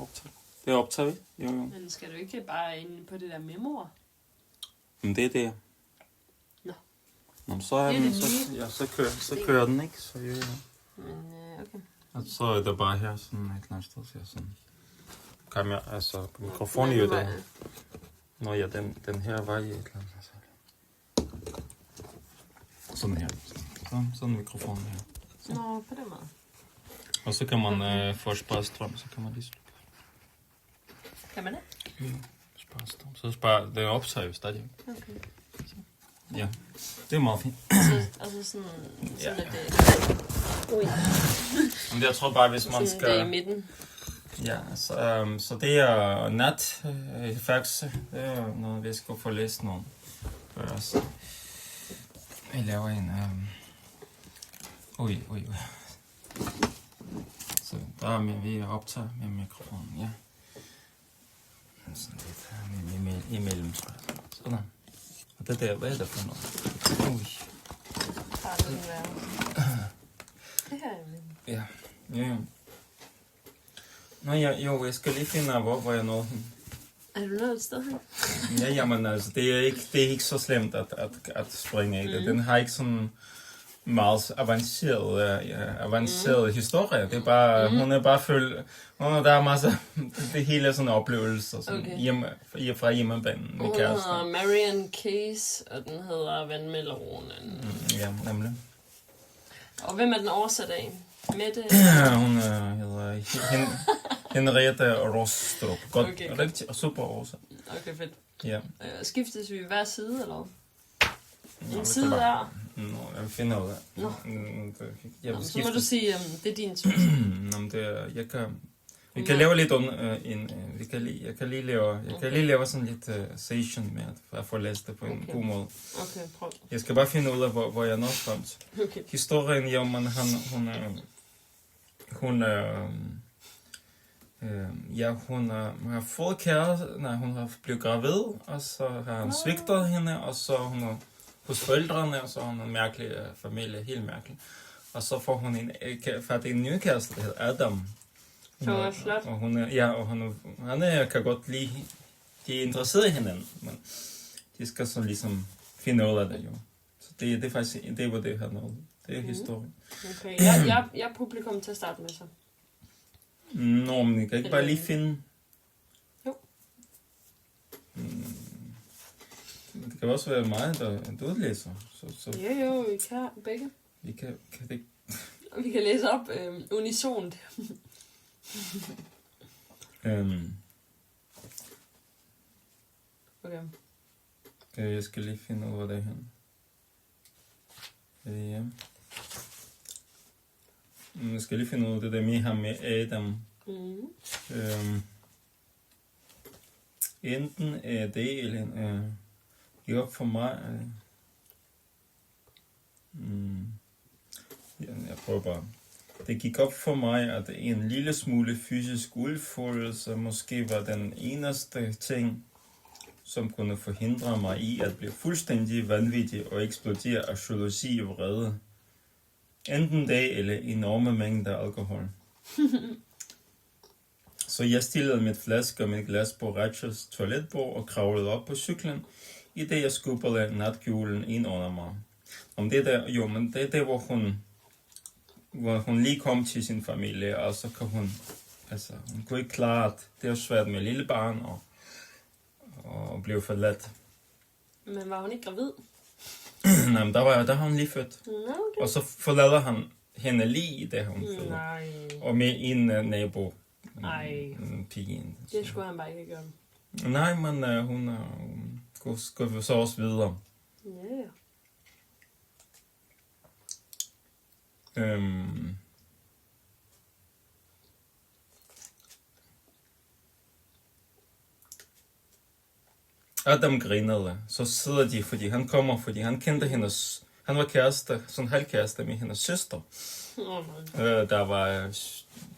optager. Det optager vi. Jo. Men skal du ikke bare ind på det der memoer? Men det er det. Nå, så er Det er den, det så kører den, ikke? Så jo. Men okay. Og så er der bare her sådan et eller andet sted, så sådan... Kamera, altså mikrofon i det. Nå ja, den her var i et eller andet. Altså. Sådan her. Sådan en mikrofon her. Nå, på den måde. Og så kan man få spare strøm, så kan man lige slukke. Kan man det? Ja, spare strøm. Så sparer den optager jo stadig. Okay. Ja, det er meget fint. Altså sådan Ja. at det... Ui. Men jeg tror bare, hvis man sådan skal... det er i midten. Ja, så det er nat fax. Det er noget, vi skal få læst nogle. Så vi laver en... Ui. Så der er vi optager med mikrofonen, ja. Sådan lidt imellem. Sådan. Og det der, hvad er det for noget? Ui. Bare den der. Det her er i midten. Ja. Nå ja, jo, jeg skal lige finde af, hvor jeg nåede hen. Er du nået et sted her? Ja, jamen altså, det er ikke så slemt at springe i det. Den har ikke sådan meget avanceret historie. Det er bare, hun er bare der er masser, det hele er sådan oplevelser sådan fra hjemmebanen med kæresten. Hun hedder Marian Case, og den hedder Vandmelonen. Ja, nemlig. Og hvem er den oversat af? Mette? Hun hedder Henriette Rostrup. Godt, Okay. rigtig super oversat. Okay, fedt. Ja. Skiftes vi hver side, eller Nå, en side der? Nå, jeg finder ud af. Nå. Jeg Så må du sige, det er din tur. Nå, men vi kan lave lidt jeg kan lige lave sådan lidt session med at få læst det på en god måde. Okay, prøv. Jeg skal bare finde ud af, hvor jeg når frem til. Okay. Historien, jo, men hun har fået kæreste, hun har blevet gravid, og så har han svigtet hende, og så hun er hos forældrene, og så har hun en mærkelig familie, helt mærkelig. Og så får hun en ny kæreste, der hedder Adam. Det var flot. Og han kan godt lide, de er interesseret i hinanden, men de skal så ligesom finde ud af det jo. Så det er faktisk, det var det her noget. Det er historien. Okay, jeg er publikum til at starte med så. Nå, men jeg kan ikke bare lige finde... Jo. Det kan også være mig, der udlæser. Så Jo, vi kan begge. vi kan det... Og vi kan læse op unisont. Okay. Jeg skal lige finde ud af det her. Ja. Jeg skal lige finde ud af det der med ham med Adam. Enten er det, eller gik op for mig. Jeg prøver bare. Det gik op for mig, at en lille smule fysisk udfoldelse måske var den eneste ting, som kunne forhindre mig i at blive fuldstændig vanvittig og eksplodere af jalousi og vrede. Enten det eller enorme mængder alkohol. Så jeg stillede mit flaske og mit glas på Rachels toiletbord og kravlede op på cyklen, i det jeg skubbede natkjolen ind under mig. Om det der, jo, men det er der, hvor hun lige kom til sin familie, og så kan hun kunne ikke klare, at det er svært med lille barn og blive forladt. Men var hun ikke gravid? Nej, men der har hun lige født. Okay. Og så forlader han hende lige i det, hun føder. Nej. Og med en nabo. Nej. Pigen. Det skulle han bare ikke gøre. Nej, men hun går så også videre. Ja. Adam grinede. Så sidder de, fordi han kendte hendes... Han var kæreste, sådan halvkæreste med hendes søster. Der var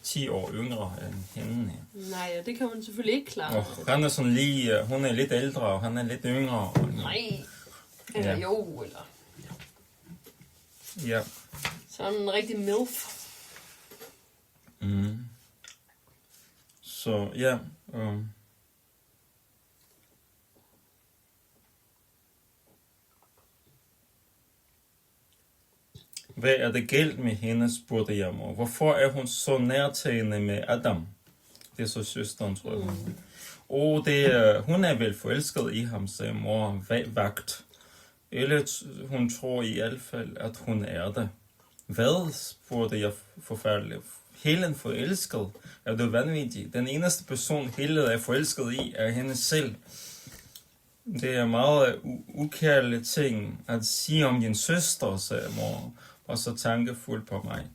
10 år yngre end hende. Nej, og det kan hun selvfølgelig ikke klare. Og han er sådan lige... Hun er lidt ældre, og han er lidt yngre. Nej. Eller jo, eller... Ja. Sådan en rigtig milf. Så ja, hvad er det galt med hende, spurgte jeg mor. Hvorfor er hun så nærtagende med Adam? Det er så søsteren, tror jeg. Hun er vel forelsket i ham, sagde mor vagt. Eller hun tror i hvert fald, at hun er det. Hvad, spurgte jeg forfærdeligt. Helen forelsket? Er du vanvittig? Den eneste person, Helen er forelsket i, er hende selv. Det er meget ukærlige ting at sige om din søster, sagde mor, og så tankefuld på mig.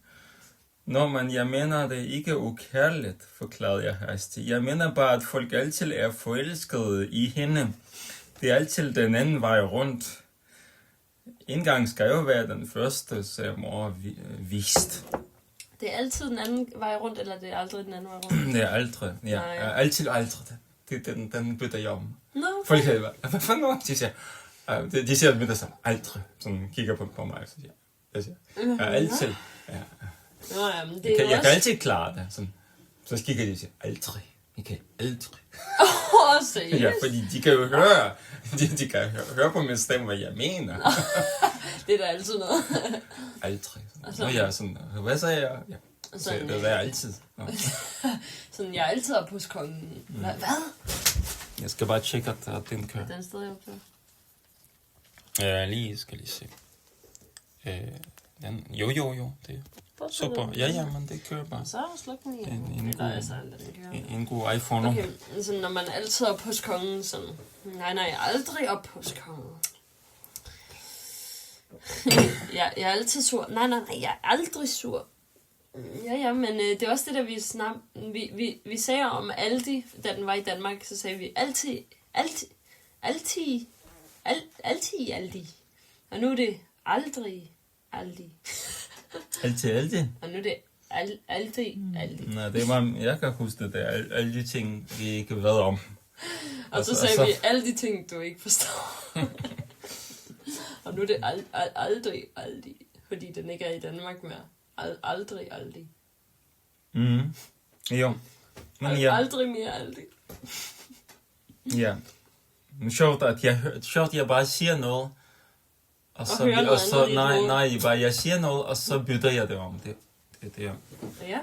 Nå, men jeg mener det ikke ukærligt, forklarede jeg hastigt. Jeg mener bare, at folk altid er forelskede i hende. Det er altid den anden vej rundt. En gang skal jo være den første, sagde mor vist. Det er altid den anden vej rundt, eller det er aldrig den anden vej rundt? Det er aldrig, ja. Altid aldrig. Den bytter jeg om. Nå. Folk siger, hvad fanden nu? De siger det som aldrig. Sådan kigger på mig, så siger jeg siger, altid. Ja. Nå, jamen, det er jeg kan altid klare det. Sådan. Så kigger de og siger, aldrig. Michael, aldrig. Seriøst? Ja, fordi de kan jo høre, de kan høre på min stemme, hvad jeg mener. Det er da altid noget. Aldrig. Nå ja, sådan, hvad sagde jeg? Ja. Sådan, det er altid. Sådan, jeg er altid oppe hos kongen. Hvad? Jeg skal bare tjekke, at den kører. Den stadig oppe på. Skal lige se. Jo, det er super. Ja, men det kører bare. Så sluk den igen. En god iPhone. Okay, så når man altid er oppe hos kongen, sådan, nej, aldrig op hos kongen. Jeg er altid sur. Nej, jeg er aldrig sur. Ja, men det er også det, der vi sagde om Aldi, da den var i Danmark, så sagde vi altid Aldi. Og nu er det aldrig Aldi. Altid? Og nu er det aldrig Aldi. Nej, det var, jeg kan huske det der, alle de ting, vi ikke ved om. Og så sagde vi alle de ting, du ikke forstår. Og nu er det aldrig Aldi, fordi den ikke er i Danmark mere. Aldrig Aldi. Jo. Men ja. Aldrig mere Aldi. Ja. Men sjovt, at jeg bare siger noget. Og så nej, jeg siger noget, og så bytter jeg det om. Det er det. Ja.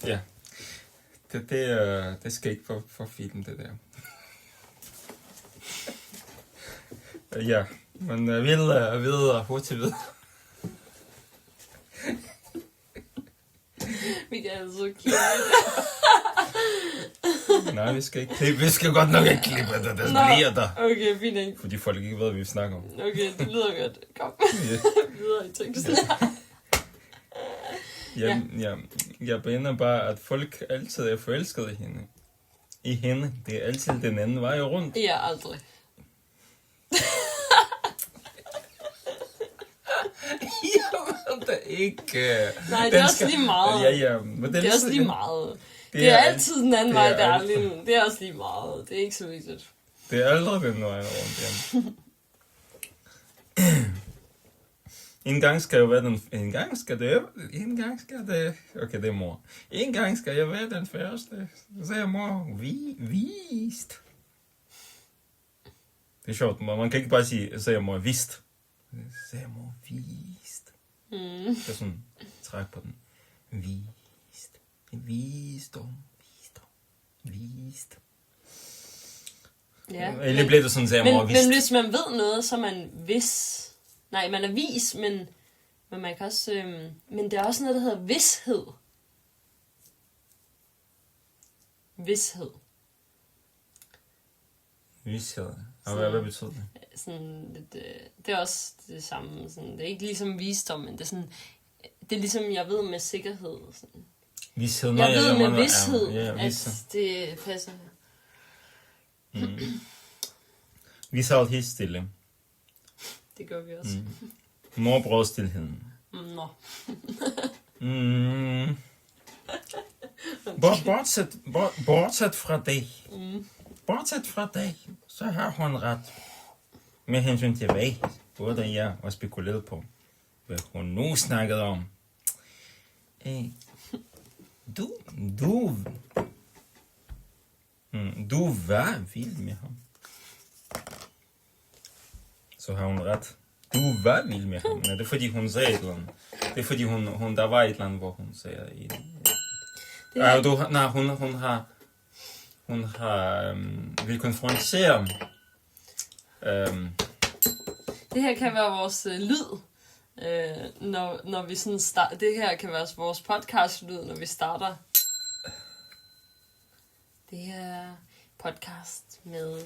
Ja. Det skal ikke for film, det der. Ja, men videre, hurtigt videre. Vi kan altså klippe. Nej, vi skal ikke klippe. Vi skal godt nok ikke klippe det, der bliver der. Okay, fint ikke. Fordi folk ikke ved, hvad vi snakker om. Okay, det lyder godt. Kom. Videre i teksten. Jeg mener bare, at folk altid er forelsket i hende. Det er altid den anden vej rundt. Ja, aldrig. Det er ikke... Nej, det er også lige meget. Ja, men det er også lige meget. Det er altid den anden vej, der er lige... Det er også lige meget. Det er ikke så vigtigt. Det er aldrig den vej rundt, ja. En gang skal det... Okay, det er mor. En gang skal jeg være den første. Så sagde mor, vist. Det er sjovt, man kan ikke bare sige mor, vist. Så sagde mor, vist. Det er sådan, træk på den. Vist. Ja. Eller blev det sådan, sagde mor, vist. Men hvis man ved noget, så er man vis. Nej, man er vis, men man kan også... men der er også noget, der hedder vished. Vished. Og hvad betyder det? Sådan lidt, det er også det samme. Sådan, det er ikke ligesom visdom, men det er sådan... Det er ligesom, jeg ved med sikkerhed. Sådan. Vished? Jeg ved med vished, at det passer. Vi sad helt stille. Det gør vi også. Mor brød stillheden. Nå. Bortset fra det. Bortset fra det, så har hun ret. Med hensyn til hvad, både jeg og spekuleret på. hvad hun nu snakkede om. Du var vild med ham. Så har hun ret. Du var vild med ham. Nej, det er fordi hun sagde et eller andet. Det er fordi hun der var et eller andet, hvor hun sagde hun har vil konfrontere. Det her kan være vores lyd, når vi sådan starter. Det her kan være vores podcast-lyd, når vi starter. Det her podcast med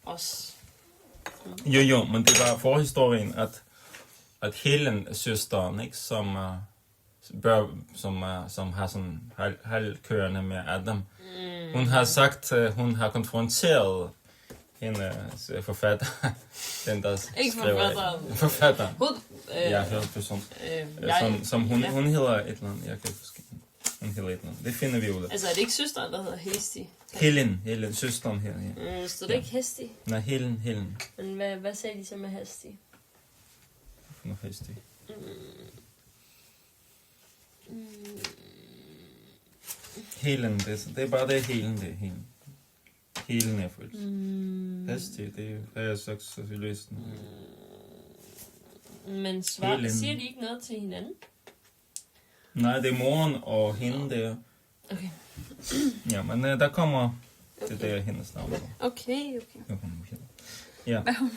os. Jo, men det var forhistorien, at Helen, søsteren, ikke, som har sådan halvkørende med Adam, hun har sagt, hun har konfronteret hende forfatter, den der ikke forfatteren. Hovedperson. Som hun hedder et eller andet, jeg kan ikke huske. Hun hedder et eller andet. Det finder vi ud af. Altså er det ikke søsteren, der hedder Hasty? Helen, søsteren her. Ja. Så det ikke Hasty? Nej, Helen. Men hvad sagde de så med Hasty? Noget Hasty. Helen, det er bare det Helen, det er Helen. Helen er følelse. Hasty, det har jeg sagt, så vi læste den. Men siger de ikke noget til hinanden? Nej, det er moren og hende der. Okay. Ja, men der kommer det der hendes navn. Okay. Ja. Hvad hun?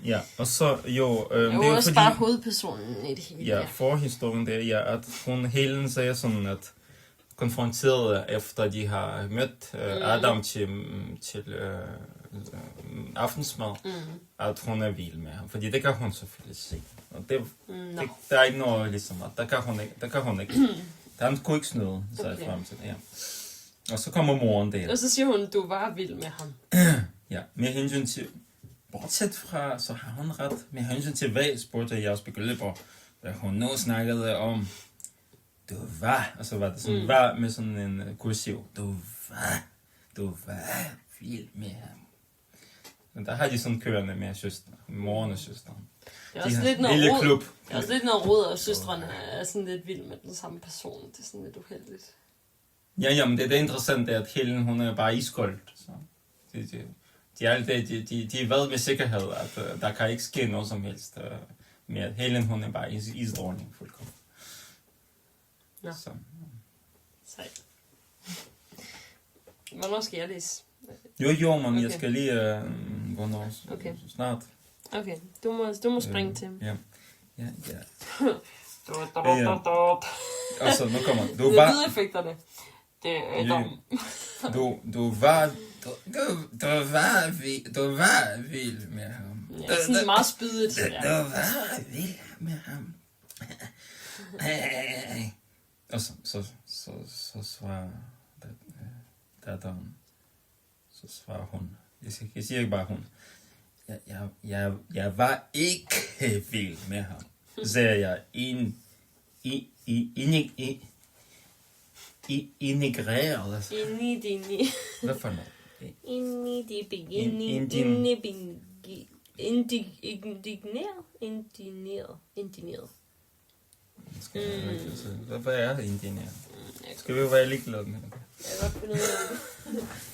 Ja, og så jo... det er jo også fordi, bare hovedpersonen i det hele. Ja, forhistorien der, at Helen sagde sådan, at konfronteret efter de har mødt Adam til aftensmad, at hun er vild med ham. Fordi det kan hun selvfølgelig se. Og det der er ikke noget ligesom, at der kan hun ikke. Han kunne ikke snyde sig frem til det, ja. Og så kommer moren der. Og så siger hun, du var vild med ham. Ja, med hensyn til... Bortset fra, så har hun ret. Med hensyn til hvad, spurgte jeg også begyndt på, hvad hun nu snakkede om. Du var, og så var det sådan, var med sådan en kursiv. Du var vild med ham. Men der har de sådan kørende med søsteren, moren og søsteren. Det er også lidt noget rod. Det er også lidt noget rod, og søstrene er sådan lidt vild med den samme person. Det er sådan lidt uheldigt. Ja, men det interessante er, at Helen, hun er bare iskold. Så de er ved med sikkerhed, at der kan ikke ske noget som helst med at Helen, hun er bare isdronning fuldkommen. Nå. Sejt. Hvornår skal jeg læse? Jo, men jeg skal lige... hvornår? Okay. Snart. Okay, du må springe til. Ja. Og så nu kommer du var... Det er lydeffekterne. Du var vild med ham. Ja, sådan meget spydigt. Du var vild med ham. Og så svarer datteren. Så svarer hun. Jeg siger ikke bare hun. Jeg var ikke vild med ham. Sagde jeg integreret. Hvad for noget? Indigneret. Hvad er det indigneret? Skal vi jo være ligeglade med det? Jeg kan godt finde ud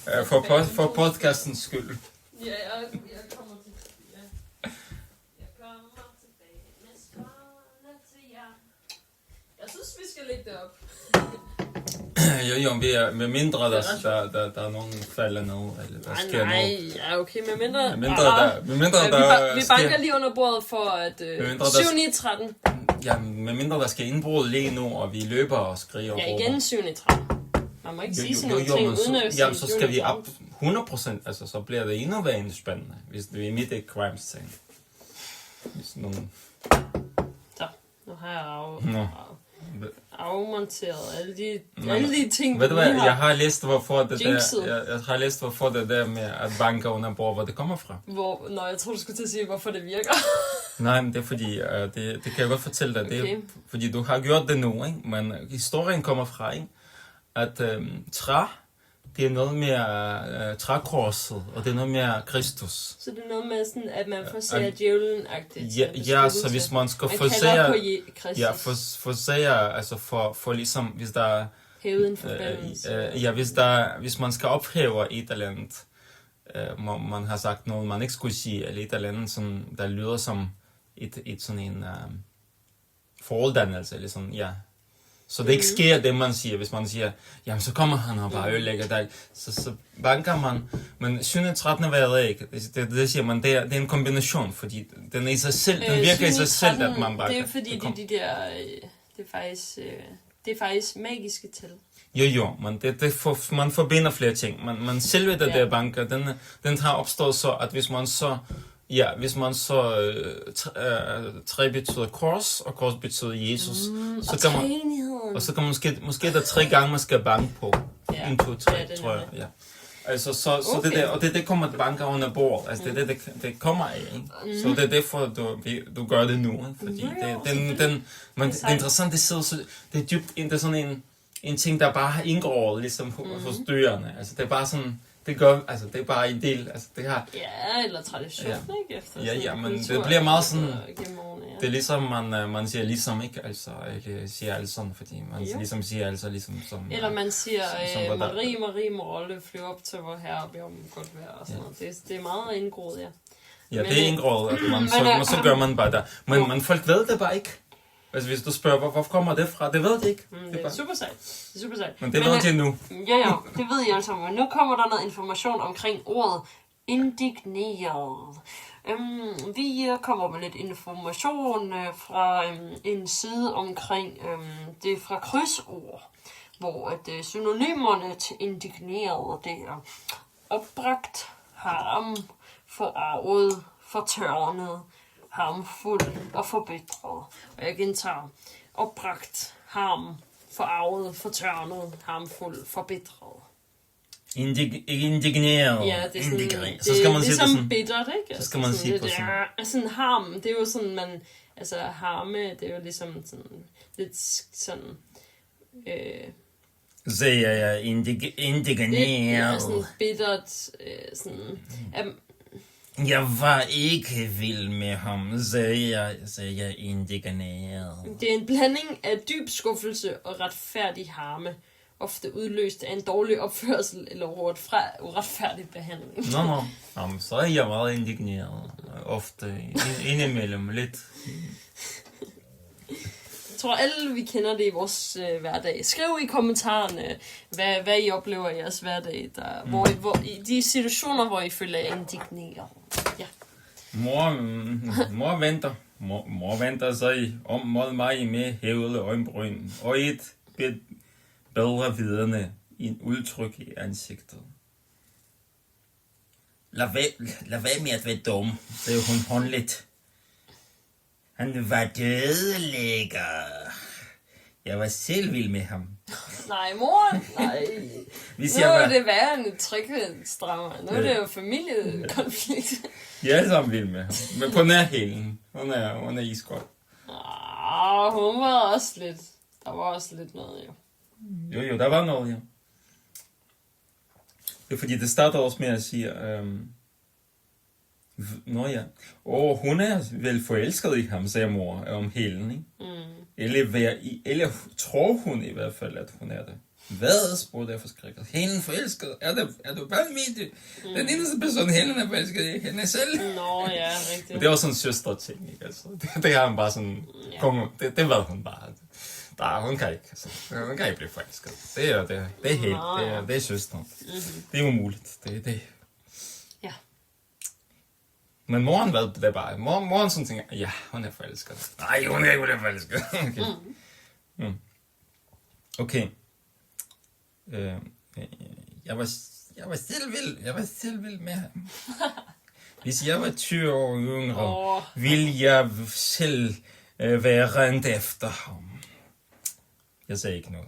af det. For podcastens skyld. Ja, jeg kommer tilbage. Jeg kommer tilbage med svarene til jer. Jeg synes, vi skal lægge det op. Jo, med mindre der er nogen falder ned, eller der sker noget. Nej, ja, okay, med mindre vi banker lige under bordet for at 7-9-13. Ja, med mindre der skal indbrud lige nu, og vi løber og skriger og råber. Ja, igen 7-9-13. Man må ikke sige sådan nogle ting, uden at sige. Jamen, så skal vi op 100%, altså så bliver det endnu værre spændende, hvis vi er midt i crime-scene. Så, nu har jeg afmonteret alle de ting, ved du hvad, jeg har læst, hvorfor det der med at banke under bord, hvor det kommer fra. Jeg tror, du skulle til at sige, hvorfor det virker. Nej, men det er fordi, det kan jeg godt fortælle dig, det er, fordi du har gjort det nu, ikke? Men historien kommer fra, ikke? At træ, Det er noget mere trækorset, og det er noget mere Kristus. Så det er noget med sådan, at man forsager djævlen-agtigt. Ja, så hvis man skal forsage, altså for ligesom, hvis der er hævet en forbandelse. Hvis man skal ophæve et eller andet, man har sagt noget, man ikke skulle sige, eller et eller andet, som, der lyder som et sådan en forholdannelse, eller sådan, ja. Så det ikke sker det, man siger. Hvis man siger, jamen så kommer han og bare ødelægger dig, så banker man. Men 7. 13. ved jeg ikke. Det siger man, det er en kombination, fordi den er i sig selv, den virker i sig selv, at man banker. Det er fordi, det er faktisk magiske tal. Jo, men man forbinder flere ting. Man selve det der banker, den har opstået så, at hvis man så tre betyder kors, og kors betyder Jesus, så kan man måske der 3 gange, man skal banke på. 1, 2, 3, tror jeg. Ja. Altså, så okay. Det der, og det kommer at banke under bordet. Altså, det kommer af, ikke? Så det er derfor, du gør det nu, ikke? Fordi det er interessant, det er dybt, det er sådan en ting, der bare har indgået, ligesom hos dyrene. Altså, det er bare sådan, det er bare en del, altså det har... Ja, eller tradition, ikke? Efter ja, men det bliver meget sådan... Det er ligesom, man siger ligesom, ikke? Altså, eller siger alt sådan, fordi man ligesom siger altså ligesom som... Eller man siger, Marie Molle flyver op til vor herre og beder om godt vejr og sådan noget. Det er meget indgroet, ja. Ja, det er indgroet, at så gør man bare der. Men folk ved det bare ikke. Altså hvis du spørger, hvorfor kommer det fra, det ved de ikke. Det er super sejt. Men det ved de nu. Ja, det ved jeg altså. Men nu kommer der noget information omkring ordet indigneret. Vi kommer med lidt information fra en side omkring det er fra krydsord, hvor at synonymerne til indigneret, det er opbragt, harm, forarvet, fortørnet, harmfuld og forbitret. Og jeg gentager, opbragt, harm, forarvet, fortørnet, harmfuld, forbitret. Indigneret. Ja, det er sådan, så skal man sige det sådan bittert, ikke? Så skal man sige det sådan. Sådan harm, det er jo sådan, man... Altså, harme, det er jo ligesom sådan... Lidt sådan... Siger jeg indigneret. Det er sådan bittert, sådan... Jeg var ikke vild med ham, sagde jeg indigneret. Det er en blanding af dyb skuffelse og retfærdig harme, ofte udløst af en dårlig opførsel eller uretfærdig behandling. Nå. Jamen, så er jeg meget indigneret. Ofte indimellem lidt. Jeg tror alle vi kender det i vores hverdag. Skriv i kommentarerne, hvad I oplever i jeres hverdag, hvor i de situationer, hvor I føler jer indigneret. Ja. Mor venter sig om mod mig med hævede øjenbryn og et bedre vidende i en udtryk i ansigtet. Lad være med at være dum, sagde hun håndligt. Han var dødelægger. Jeg var selv vild med ham. Nej, mor, nej. Nu er det værre end et tryghedsdrama. Nu er det jo familiekonflikt. Jeg er alle sammen vild med ham. Men på nærhælen. Hun er iskold. Hun var også lidt... Der var også lidt noget, jo. Jo, der var noget, ja. Det er fordi, det starter også med at sige... hun er vel forelsket i ham, sagde mor om Helen, ikke? Eller tror hun i hvert fald, at hun er det. Hvad, spurgte jeg forskrækket. Helen forelsket? Er du bare med? Den eneste person, Helen er forelsket i, hende selv. Nå, ja, rigtigt. Men det var sådan en søstre-ting, ikke? Altså, det har han bare sådan... Det ved hun bare. Hun kan ikke blive forelsket. Det er helt, det er søsteren. Det er umuligt. Det. Ja. Men moren ved det bare. Moren sådan tænker, ja, hun er forelsket. Nej, hun er ikke forelsket. Okay. Jeg var selv vild med ham. Hvis jeg var 20 år yngre, ville jeg selv være rent efter ham. Jeg sagde ikke noget.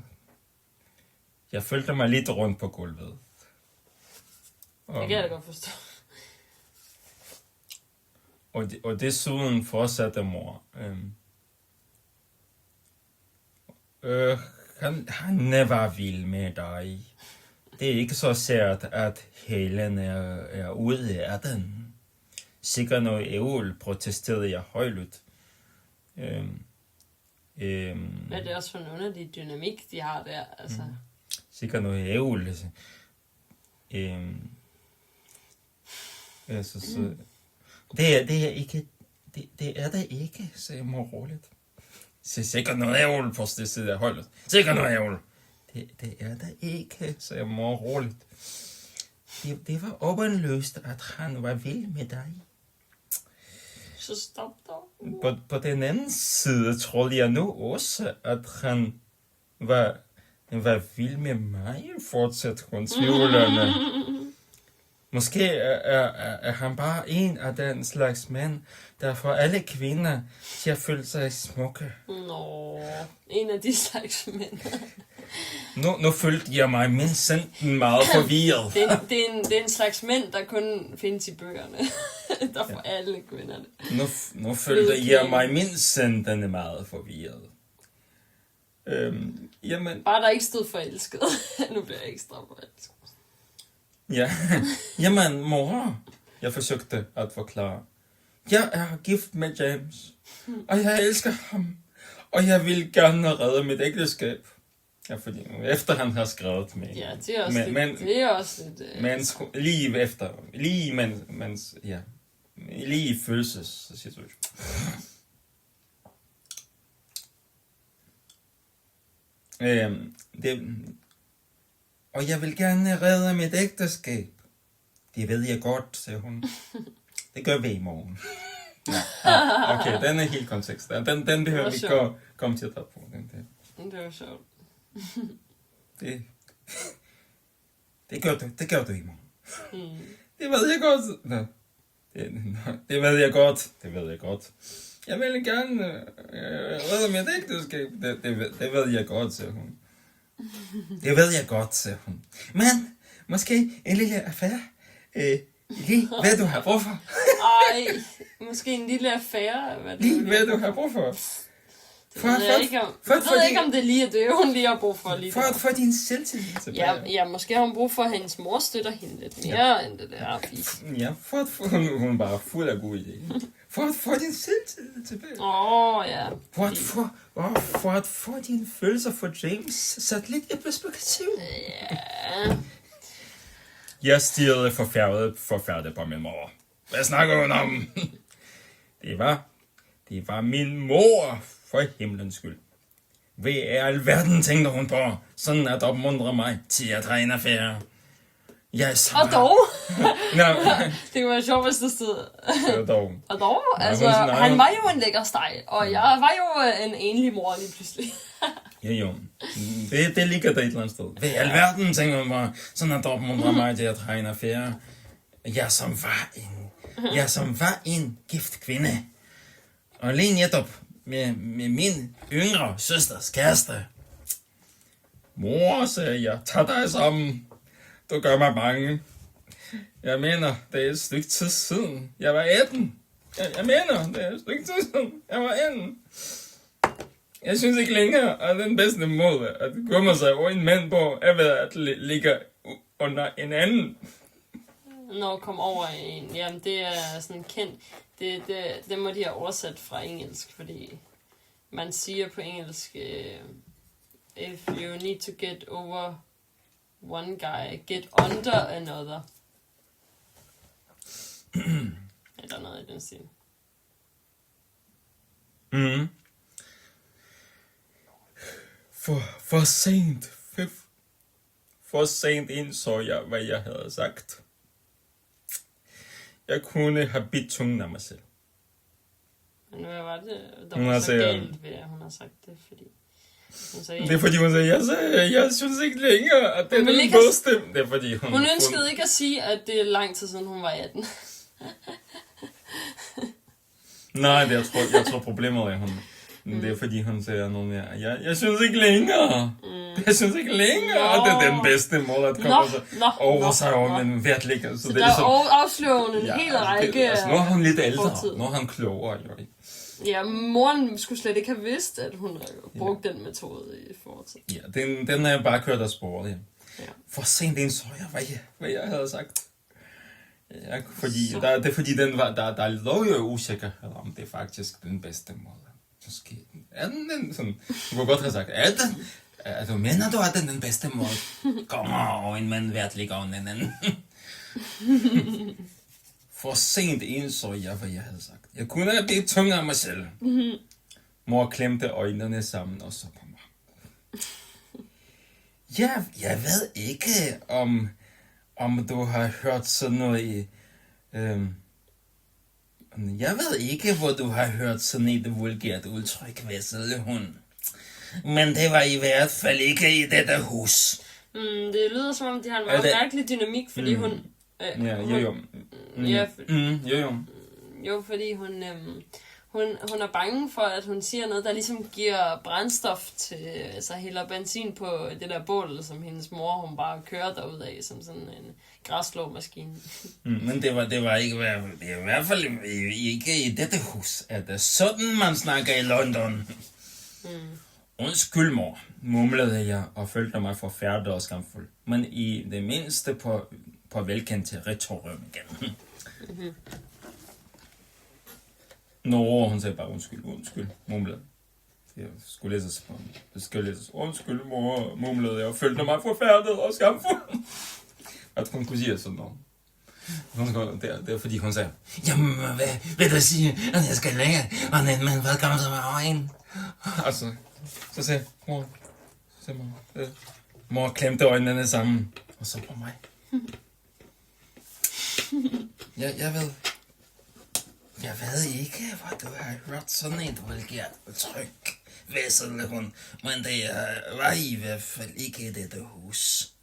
Jeg følte mig lidt rundt på gulvet. Det kan jeg godt forstå. Og desuden fortsatte mor. Han var vild med dig. det er ikke så sært, at Helen er ude af den. Sikkert noget ævl, protesterede jeg højlydt. Men det er også for en underlig dynamik, de har der, altså. Sikkert noget ævl. Altså. Så. Det er ikke, det er der ikke, sagde mor roligt. Sikkert noget ævl, protesterede jeg højlydt. Sikkert noget ævl. Det er der ikke, sagde mor roligt. Det var åbenlyst, at han var vild med dig. Så stop dog. På den anden side troede jeg nu også, at han var vild med mig, fortsatte hun tvivlende. Måske er han bare en af den slags mænd, der får alle kvinder til at føle sig smukke. Nå, en af de slags mænd. Nu følte jeg mig mindst meget forvirret. Det er en slags mænd, der kun findes i bøgerne. Der får alle kvinderne. Nu følte jeg mig mindst meget forvirret. Jamen... Bare der ikke stod forelsket. Nu bliver jeg ekstra forelsket. Ja, jamen mor, jeg forsøgte at forklare. Jeg er gift med James, og jeg elsker ham, og jeg vil gerne redde mit ægteskab. Ja, fordi efter han har skrevet med... Ja, det er også det er også lidt... Mens, lige efter, lige i følelsessituation. Og jeg vil gerne redde mit ægteskab. Det ved jeg godt, sagde hun. Det gør vi i morgen. Ja, okay, den er helt kontekst. Den behøver vi ikke komme til at tage på. Det er jo sjovt. Det gør du i morgen. Det ved jeg godt. Det ved jeg godt. Jeg vil gerne redde mit ægteskab. Det ved jeg godt, sagde hun. Det ved jeg godt, sagde hun. Men måske en lille affære. Lige hvad du har brug for. Ej, måske en lille affære. Lige hvad du har brug for. Jeg ved ikke, om det er lige det, hun lige har brug for. Lige for at få din selvtillid tilbage. Ja, måske har hun brug for, at hendes mor støtter hende lidt mere, end det der. Ja, for at få, hun er bare fuld af gode idéer. For at få din selvtillid tilbage. Ja. For at få dine følelser for James sat lidt i perspektiv. Ja. Jeg stirrede forfærdet på min mor. Hvad snakker hun om? Det var min mor, for himlens skyld. Hvad er alverden, tænkte hun på, sådan at opmuntre mig til at have en affære. Og dog. No. Det kunne være sjovt, hvis det stod. Og dog. Altså, han var jo en lækker steg, og jeg var jo en enlig mor lige pludselig. Jo. Det ligger der et eller andet sted. Hvad i alverden, tænker hun på, sådan at opmuntre mig til at have en affære. Jeg som var en gift kvinde. Og lige netop med min yngre søsters kæreste. Mor, sagde jeg, tag dig sammen. Du gør mig bange. Jeg mener, det er et stykke tid siden. Jeg var 18. Jeg mener, det er et stykke tid siden. Jeg var 18. Jeg synes ikke længere, at den bedste måde at komme sig over en mand på, er ved at ligge under en anden. Når kom over en, jamen det er sådan kendt. Det må de have oversat fra engelsk, fordi man siger på engelsk, if you need to get over one guy, get under another. Eller noget i den stil. For sent indså jeg, hvad jeg havde sagt. Jeg kunne have bidt tungen af mig selv. Men hvad var det, der var så galt ved, at hun har sagt det? Fordi hun sagde, det er fordi hun sagde, jeg synes ikke længere, at det er den bedste. Det er fordi hun ønskede ikke at sige, at det er lang tid siden hun var 18. Nej, jeg tror problemet er hun. Det er fordi hun siger nogle jeg synes ikke længere. Jeg synes ikke længere, at det er den bedste måde at komme over sig over, men virkelig. Så det er så afslører hun en hel række. Nu er hun lidt ældre, nu er han klogere, jo ikke? Ja, moren skulle slet ikke have vidst, at hun har brugt den metode i fortid. Ja, den er bare kørt af sporet, ja. Ja. For sent indså jeg, hvad jeg havde sagt. Ja, fordi der lå jo usikkerhed om det er faktisk den bedste måde. Måske er den sådan, du kunne godt have sagt, du mener du, at det er den bedste måde? Kom over, en mand værtlig over den anden. For sent indså jeg, hvad jeg havde sagt. Jeg kunne have blivet tung af mig selv. Mor klemte øjnene sammen og så på mig. Jeg ved ikke, om du har hørt sådan noget i... jeg ved ikke, hvor du har hørt sådan et vulgært udtryk, Vesselhund. Men det var i hvert fald ikke i dette hus. Det lyder som om, de har en meget mærkelig dynamik, fordi hun... Jo, fordi hun er bange for, at hun siger noget, der ligesom giver brændstof til, altså hælder benzin på det der bål, som hendes mor, hun bare kører derudad, som sådan en græsslåmaskine. Men det var ikke, det er i hvert fald ikke i dette hus, at det er sådan, man snakker i London. Undskyld, mor, mumlede jeg og følte mig forfærdet og skamfuld, men i det mindste på velkendt territorium igen. Hun sagde bare undskyld, mumlede. Det skulle læses, undskyld, mor, mumlede jeg og følte mig forfærdet og skamfuld. At hun kunne sige sådan noget. Det er fordi hun sagde, jamen, hvad vil du sige, at jeg skal lære, og men hvad kommer der med øjen? Altså, så sagde mor klemte øjnene sammen, og så på mig. Jeg ved ikke, hvor du har hørt sådan et vulgært udtryk, Vesselhund, men det var i hvert fald ikke i dette hus.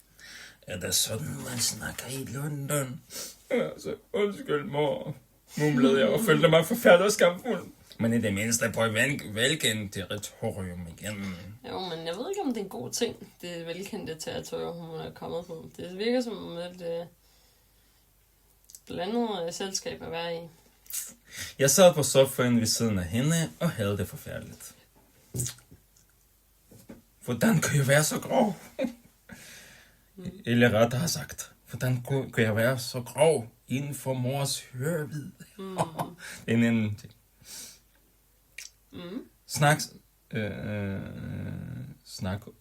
Er det sådan, man snakker i London? Altså, undskyld, mor, mumlede jeg og følte mig forfærdet og skamfuld. Men i det mindste på et velkendt territorium igen. Jo, men jeg ved ikke, om det er en god ting, det velkendte territorium, hun er kommet på. Det virker som et blandet selskab at være i. Jeg sad på sofaen ved siden af hende og havde det forfærdeligt. Hvordan kan jeg være så grov? Eller ret har sagt, hvordan kan jeg være så grov inden for mors hørevid? Det er en anden ting.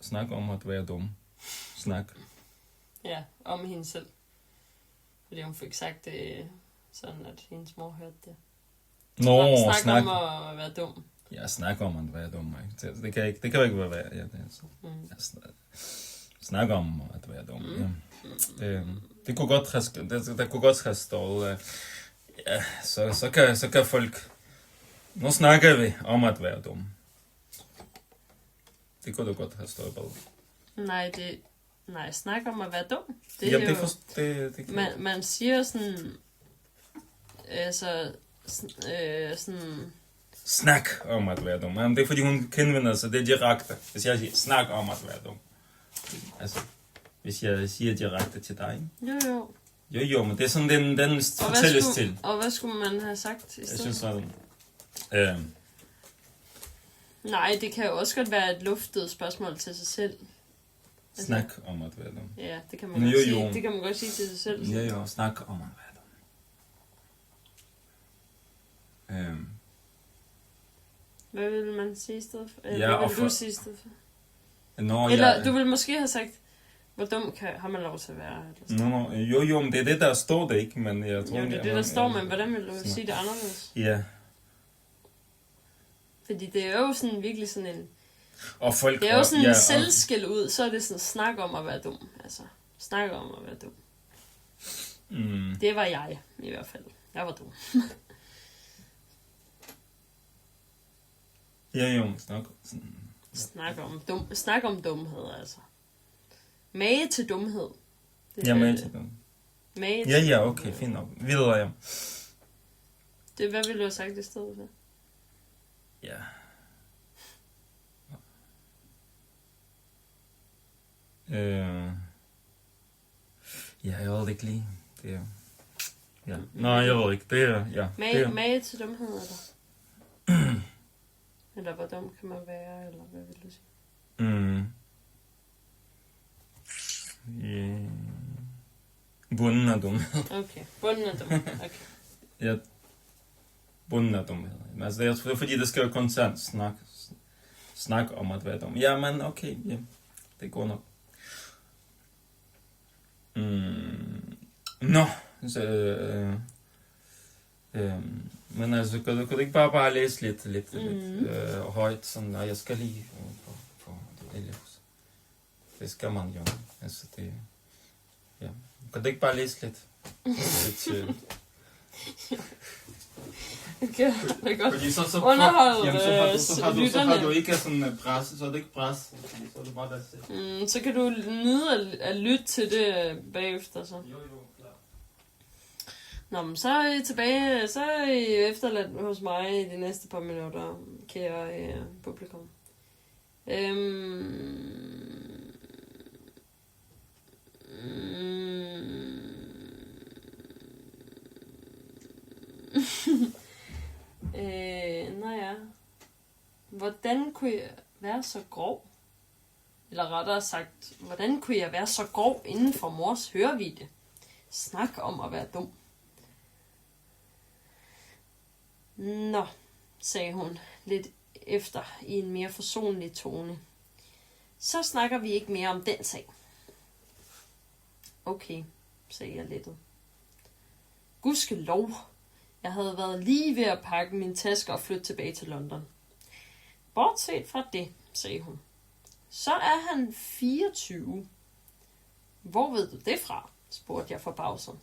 Snak om at være dum. Snak. Ja, om hende selv. Fordi hun fik sagt det sådan, at hendes mor hørte det. Snak om at være dum. Ja, snak om at være dum. Ikke? Det kan jo ikke være. Ja, det er så. Snak om at være dum. Ja. Det kunne godt have, der kunne godt have stået. Ja, så kan folk. Nu snakker vi om at være dum. Det kunne du godt have stået på. Nej, snak om at være dum. Det er jo, det man siger sådan, altså, sådan... Snak om at være dum. Men det er fordi hun henvender sig, det er direkte. Hvis jeg siger, snak om at være dum. Altså, hvis jeg siger direkte til dig. Jo, men det er sådan, den fortælles til. Og hvad skulle man have sagt i stedet? Jeg synes sådan... Nej, det kan jo også godt være et luftet spørgsmål til sig selv. Altså, snak om at være dum. Ja, det kan man godt sige. Det kan man godt sige til sig selv. Jo, snak om at være dum. Hvad vil man sige i stedet for? Hvad vil du sige i stedet for? Du ville måske have sagt, hvor dum har man lov til at være? Jo, men det er det, der står det ikke, men jeg tror... Jo, det er det, der står, men hvordan vil du sige det anderledes? Ja. Fordi det er jo sådan virkelig sådan en... Og folk, det er jo sådan en selvskæld ud, så er det sådan snak om at være dum. Altså, snak om at være dum. Det var jeg, i hvert fald. Jeg var dum. Jo, snak om dumhed, altså. Mage til dumhed. Mage til dumhed. Ja, okay, fint nok. Videre, ja. Hvad ville du have sagt i stedet for? Ja. Jeg ved ikke lige. Det er... Ja. Nej, jeg ved ikke. Det er... Ja. Mage til dumhed, eller? Eller hvor dum kan man være, eller hvad vil du sige? Bunden af dumhed. Okay, bunden af dumhed. Okay. Ja, bunden af dumhed. Altså, det er fordi, det skal jo konstant snak om at være dum. Ja, men okay, ja. Det går nok. Nå, så... men altså, kan du ikke bare læse lidt højt, sådan, og jeg skal lige på det elevs. Det skal man jo. Altså, det... Ja. Kan du ikke bare læse lidt? Okay, det er godt. Fordi så Underhold så har du ikke sådan pres, så er det ikke pres. Så er det bare der så kan du nyde at lytte til det bagefter, så. Jo, klar. Nå, men så er I tilbage, så er I efterladt hos mig i de næste par minutter, kære publikum. Nå ja. Hvordan kunne jeg være så grov? Eller rettere sagt, hvordan kunne jeg være så grov inden for mors hørevide? Snak om at være dum. Nå, sagde hun lidt efter i en mere forsonlig tone. Så snakker vi ikke mere om den sag. Okay, sagde jeg lettet. Gudskelov. Jeg havde været lige ved at pakke min taske og flytte tilbage til London. Bortset fra det, sagde hun. Så er han 24. Hvor ved du det fra? Spurgte jeg forbavset.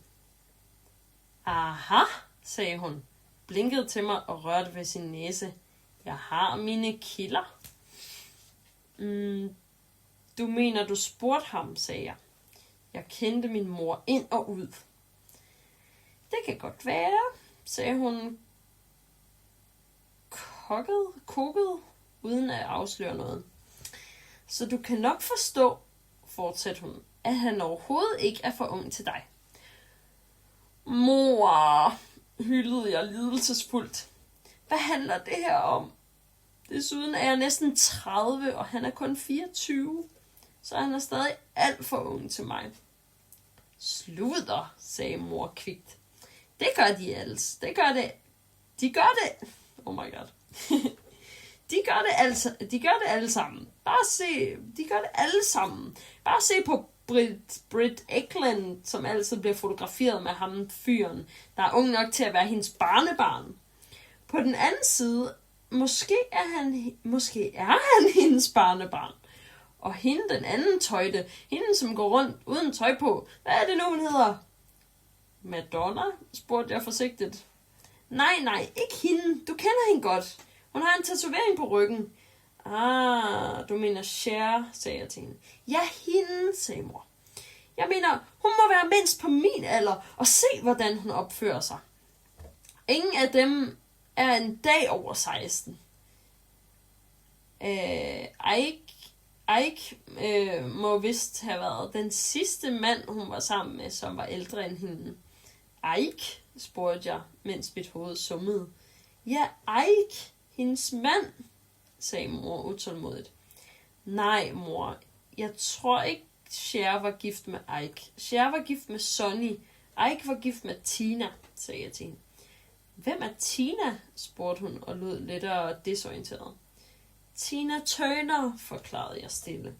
Aha, sagde hun, blinkede til mig og rørte ved sin næse. Jeg har mine kilder. Du mener, du spurgte ham, sagde jeg. Jeg kendte min mor ind og ud. Det kan godt være, sagde hun kokket, uden at afsløre noget. Så du kan nok forstå, fortsatte hun, at han overhovedet ikke er for ung til dig. Mor, hyldede jeg lidelsesfuldt. Hvad handler det her om? Desuden er jeg næsten 30, og han er kun 24, så han er stadig alt for ung til mig. Sludder, sagde mor kvikt. Det gør de alle. De gør det. Oh my god. De gør det alle sammen. De gør det alle sammen. Bare se på Britt Ekland, som altid bliver fotograferet med ham fyren, der er ung nok til at være hendes barnebarn. På den anden side, måske er han hendes barnebarn. Og hende, den anden tøjte, hende som går rundt uden tøj på, hvad er det nu, hun hedder? Madonna, spurgte jeg forsigtigt. Nej, ikke hende. Du kender hende godt. Hun har en tatovering på ryggen. Ah, du mener Cher, sagde jeg til hende. Ja, hende, sagde mor. Jeg mener, hun må være mindst på min alder, og se, hvordan hun opfører sig. Ingen af dem er en dag over 16. Ike må vist have været den sidste mand, hun var sammen med, som var ældre end hende. Ike, spurgte jeg, mens mit hoved summede. Ja, Ike, hendes mand, sagde mor utålmodigt. Nej, mor, jeg tror ikke, Cher var gift med Ike. Cher var gift med Sonny. Ike var gift med Tina, sagde jeg til hende. Hvem er Tina? Spurgte hun og lød lettere desorienteret. Tina Turner, forklarede jeg stille.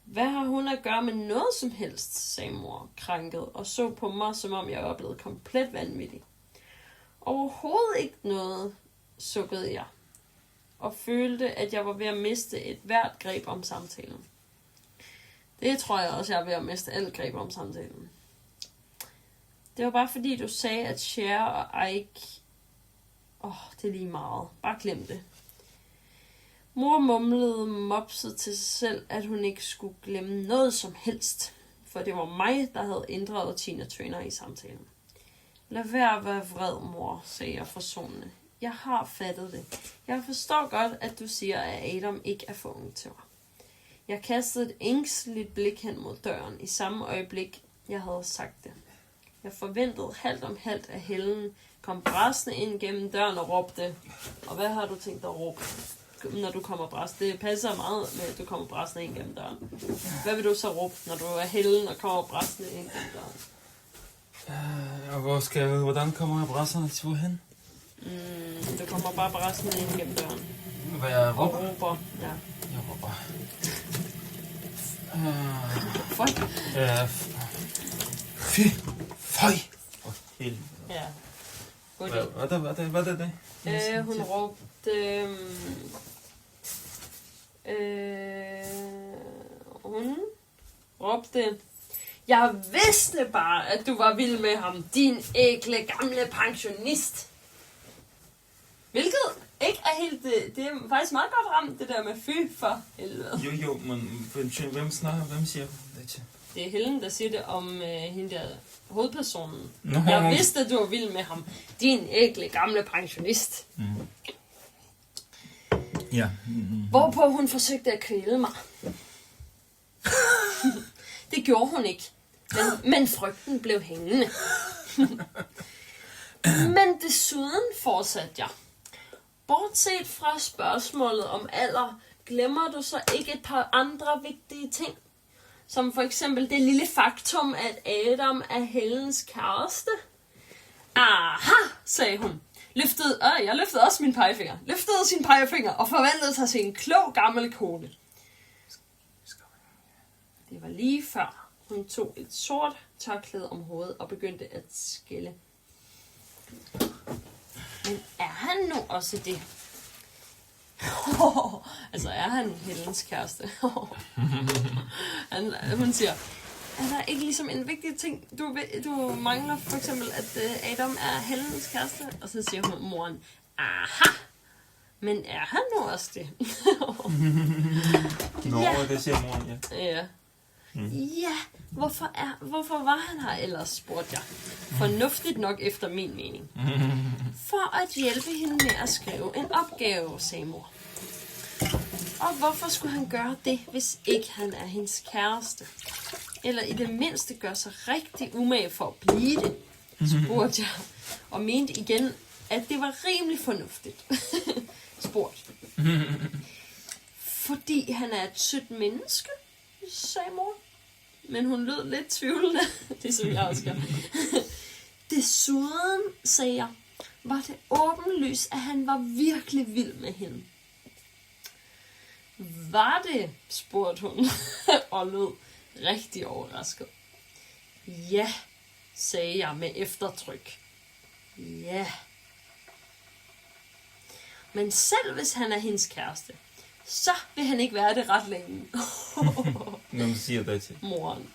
Hvad har hun at gøre med noget som helst, sagde mor, krænket, og så på mig, som om jeg var blevet komplet vanvittig. Overhovedet ikke noget, sukkede jeg, og følte, at jeg var ved at miste et hvert greb om samtalen. Det tror jeg også, jeg er ved at miste alt greb om samtalen. Det var bare fordi, du sagde, at Cher og Ike... det er lige meget. Bare glem det. Mor mumlede mopset til sig selv, at hun ikke skulle glemme noget som helst, for det var mig, der havde inddraget Tina Turner i samtalen. Lad være at være vred, mor, sagde jeg forsonende. Jeg har fattet det. Jeg forstår godt, at du siger, at Adam ikke er for ung til mig. Jeg kastede et ængsteligt blik hen mod døren i samme øjeblik, jeg havde sagt det. Jeg forventede halvt om halvt, at Helen kom brasende ind gennem døren og råbte. Og hvad har du tænkt at råbe? når du kommer bræsende. Det passer meget med, at du kommer bræsende ind gennem døren. Hvad vil du så råbe, når du er Helen og kommer bræsende ind gennem døren? Og hvordan kommer jeg bræsende til hen? Du kommer bare bræsende ind gennem døren. Hvad jeg råber? Og råber, ja. Jeg råber. Fuck. Fy. Føj. Ja. Hvad er det? Hun råbte... hun råbte... Jeg vidste bare, at du var vild med ham, din ækle gamle pensionist. Hvilket ikke er helt... Det er faktisk meget godt ramt, det der med fy for helvede. Jo, men hvem siger det til? Det er Helen, der siger det om hende der hovedpersonen. Nå. Jeg vidste, at du var vild med ham, din ækle gamle pensionist. Ja. Hvorpå hun forsøgte at kvæle mig. Det gjorde hun ikke. Men frygten blev hængende. Men desuden fortsatte jeg. Bortset fra spørgsmålet om alder, glemmer du så ikke et par andre vigtige ting? Som for eksempel det lille faktum, at Adam er Helens kæreste. Aha, sagde hun. Jeg løftede også min pegefinger. Løftede sin pegefinger og forvandlede sig til en klog gammel kone. Det var lige før hun tog et sort tørklæde om hovedet og begyndte at skælde. Men er han nu også det? Altså er han Helens kæreste? Hun siger, er der ikke ligesom en vigtig ting, du mangler for eksempel, at Adam er Helens kæreste? Og så siger hun moren, aha, men er han nu også det? Nå, Ja. det siger moren, ja. Ja. Ja, hvorfor var han her ellers, spurgte jeg. Fornuftigt nok efter min mening. For at hjælpe hende med at skrive en opgave, sagde mor. Og hvorfor skulle han gøre det, hvis ikke han er hendes kæreste? Eller i det mindste gør sig rigtig umage for at blive det, spurgte jeg. Og mente igen, at det var rimelig fornuftigt. Spurgt. Fordi han er et sødt menneske, sagde mor. Men hun lød lidt tvivlende, ligesom jeg også gør. Desuden, sagde jeg, var det åbenlyst, at han var virkelig vild med hende. Var det, spurgte hun, og lød rigtig overrasket. Ja, sagde jeg med eftertryk. Ja. Men selv hvis han er hendes kæreste, så vil han ikke være det ret længe. Hvem siger det til? Moren.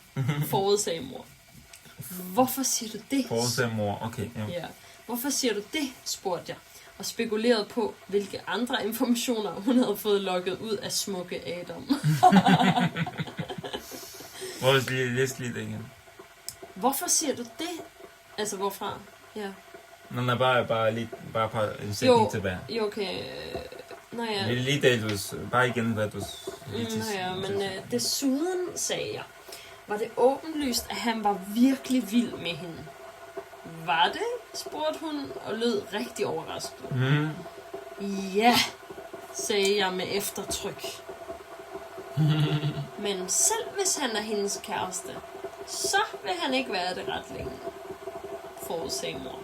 Forudsagde mor. Hvorfor siger du det? Forudsagde mor, okay. Ja. Ja. Hvorfor siger du det, spurgte jeg. Og spekulerede på, hvilke andre informationer hun havde fået lukket ud af smukke Adam. Hvor er det læst lidt igen? Hvorfor siger du det? Altså, hvorfra? Ja. Nå, nej, bare en sætning tilbage. Jo, okay. Nå ja. Lige det, bare igen, hvad du... Nå ja, men desuden, sagde jeg, var det åbenlyst, at han var virkelig vild med hende. Var det? Spurgte hun, og lød rigtig overrasket. Ja, sagde jeg med eftertryk. Men selv hvis han er hendes kæreste, så vil han ikke være det ret længe, forudsagde mor.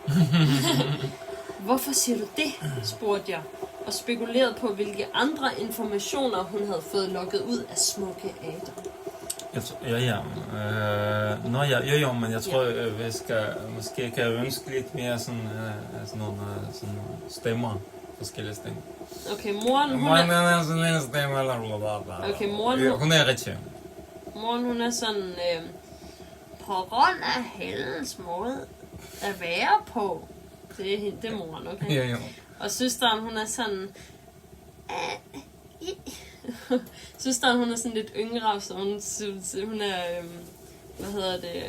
Hvorfor siger du det? Spurgte jeg, og spekulerede på, hvilke andre informationer hun havde fået lukket ud af smukke Adam. Jo, men jeg tror, vi skal måske kan ønske lidt mere sådan nogle sådan stemmer, forskellige stemmer. Okay, moren, hun er... Okay, moren, hun er rigtig. Moren, hun er sådan... på grund af Helens måde at være på. Det er moren, okay? Jo. Og søsteren, hun er sådan... Søsteren, hun er sådan lidt yngre, så hun er... hvad hedder det?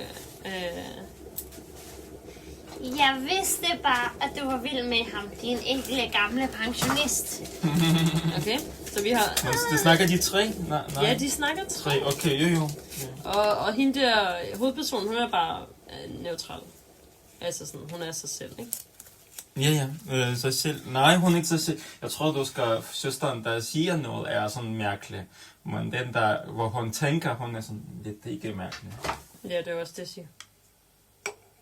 Jeg vidste bare, at du var vild med ham, din enkle gamle pensionist. Okay, så vi har... Det snakker de tre? Nej. Ja, de snakker tre. Okay, jo. Og hende der hovedpersonen, hun er bare neutral. Altså sådan, hun er sig selv, ikke? Så selv. Nej, hun er ikke så selv. Jeg tror, du skal... Søsteren, der siger noget, er sådan mærkelig. Men den der, hvor hun tænker, hun er sådan lidt ikke mærkelig. Ja, det er også det, jeg siger.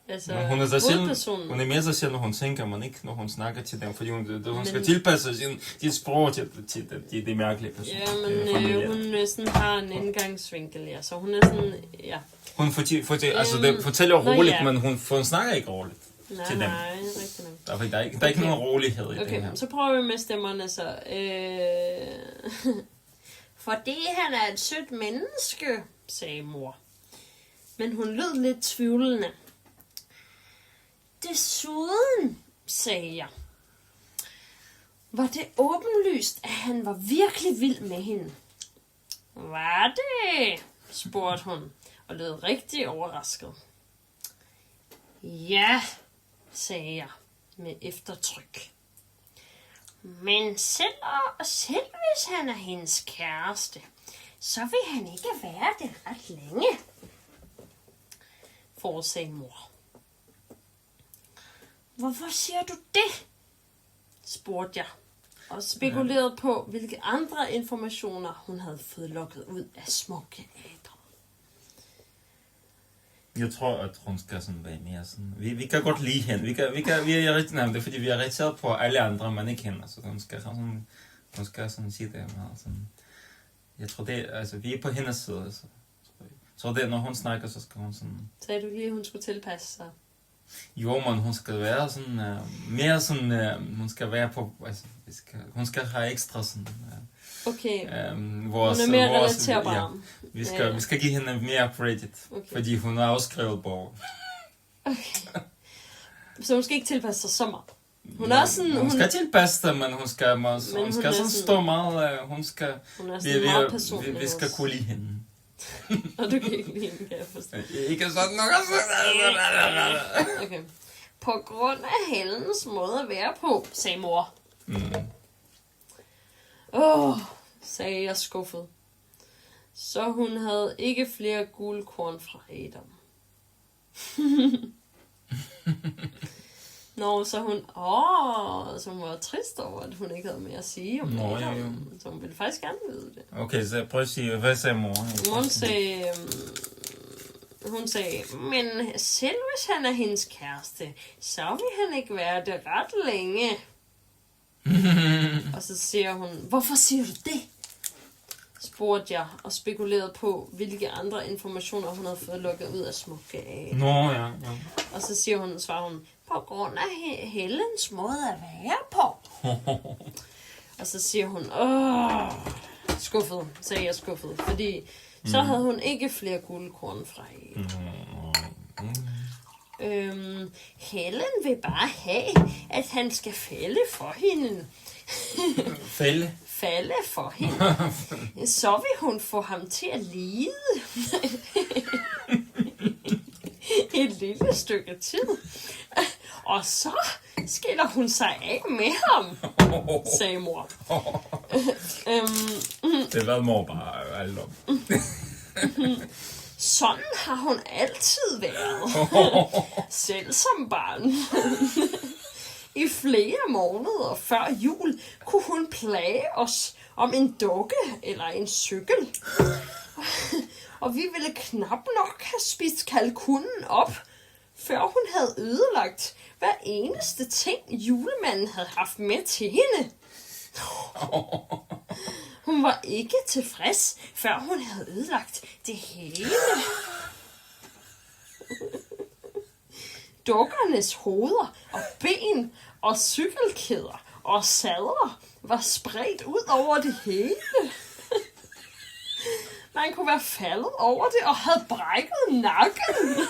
Altså, Men hun er så selv, hovedpersonen. hun er mere sig selv, når hun tænker, men ikke når hun snakker til dem, fordi hun skal tilpasse sit sprog til det mærkelige person. Ja, men hun sådan har en indgangsvinkel, ja. Så hun er sådan, ja. Hun fortæller roligt, men hun snakker ikke roligt til dem. Nej, rigtig nok. Der er ikke nogen rolighed i det her. Okay, så prøver vi med stemmerne så. Fordi han er et sødt menneske, sagde mor. Men hun lød lidt tvivlende. Desuden, sagde jeg, var det åbenlyst, at han var virkelig vild med hende. Var det? Spurgte hun, og lød rigtig overrasket. Ja, sagde jeg med eftertryk. Men selv hvis han er hendes kæreste, så vil han ikke være det ret længe, forudsagde mor. Hvorfor siger du det? Spurgte jeg, og spekulerede på, hvilke andre informationer hun havde fået lukket ud af smukke Adam. Jeg tror, at hun skal sådan være mere sådan... Vi kan godt lide hende. Vi er rigtig nærmest, fordi vi er irriteret på alle andre, man ikke kender. Så hun skal sådan sige det meget sådan... Jeg tror det, altså vi er på hendes side, altså. Så det, når hun snakker, så skal hun sådan... Sagde du lige, at hun skulle tilpasse sig? Jo, men hun skal være sådan... mere sådan... hun skal være på... Altså, hun skal have ekstra sådan... Okay, hun er mere relaterbar. Ja, vi skal give hende mere credit, fordi hun har også skrevet bogen. Okay. Så hun skal ikke tilpasse sig så meget? Hun er sådan... Hun skal tilpasse sig, men hun skal sådan stå meget... Hun er sådan meget personlig. Vi skal kunne lide hende. Og du kan ikke lide hende, kan jeg forstå. Ikke sådan noget. Okay. På grund af Helens måde at være på, sagde mor. Sagde jeg skuffet. Så hun havde ikke flere guldkorn fra Adam. Nå, så hun var trist over, at hun ikke havde mere at sige om Adam. Jo. Så hun ville faktisk gerne vide det. Okay, så prøv at sige, hvad sagde mor? Hun sagde, men selv hvis han er hendes kæreste, så vil han ikke være det ret længe. Og så siger hun, hvorfor siger du det? Spurgte jeg og spekulerede på, hvilke andre informationer hun havde fået lukket ud af smukke af. Ja. Og så svarer hun, på grund af Helens måde at være på. Og så siger hun, skuffet, sagde jeg skuffet, fordi så havde hun ikke flere guldkorn fra Helen vil bare have, at han skal falde for hende. Falde for hende. Så vil hun få ham til at lide. Et lille stykke tid. Og så skiller hun sig af med ham, sagde mor. Det var mor bare alt om. Sådan har hun altid været. Selv som barn. I flere måneder før jul kunne hun plage os om en dukke eller en cykel. Og vi ville knap nok have spist kalkunen op, før hun havde ødelagt hver eneste ting, julemanden havde haft med til hende. Hun var ikke tilfreds, før hun havde ødelagt det hele. Dukkernes hoveder og ben og cykelkæder og sadler var spredt ud over det hele. Man kunne være faldet over det og havde brækket nakken.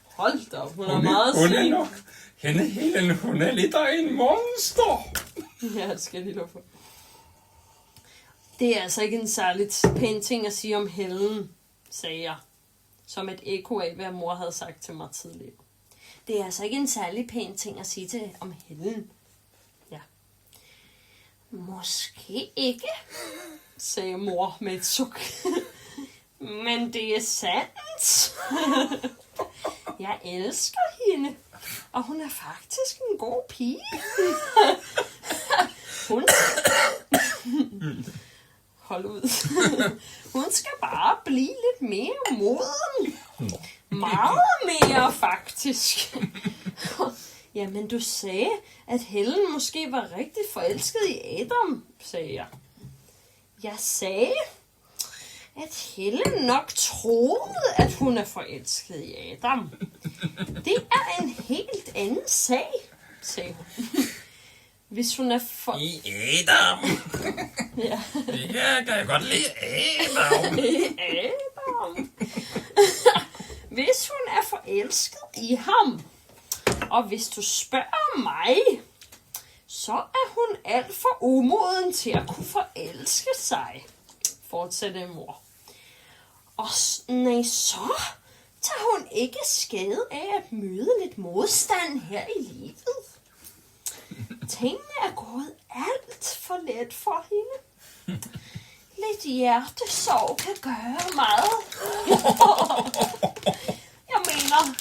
Hold da, hun er meget syg. Hun er lidt af en monster. Ja, det skal jeg lige love for. Det er altså ikke en særligt pæn ting at sige om Helen, sagde jeg. Som et ekko af, hvad mor havde sagt til mig tidligere. Det er altså ikke en særlig pæn ting at sige til om Helen. Ja. Måske ikke, sagde mor med et suk. Men det er sandt. Jeg elsker hende, Og hun er faktisk en god pige. Hun... Hold ud. Hun skal bare blive lidt mere moden. Meget mere, faktisk. Jamen, du sagde, at Helen måske var rigtig forelsket i Adam, sagde jeg. Jeg sagde, at Helen nok troede, at hun er forelsket i Adam. Det er en helt anden sag, sagde hun. Hvis hun er I Adam! Ja. Ja, kan jeg godt lide Adam! Adam. Hvis hun er forelsket i ham, og hvis du spørger mig, så er hun alt for umoden til at kunne forelske sig, fortsatte mor. Og nej, så tager hun ikke skade af at møde lidt modstand her i livet. Tingene er gået alt for let for hende. Lidt hjertesorg kan gøre meget. Jeg mener,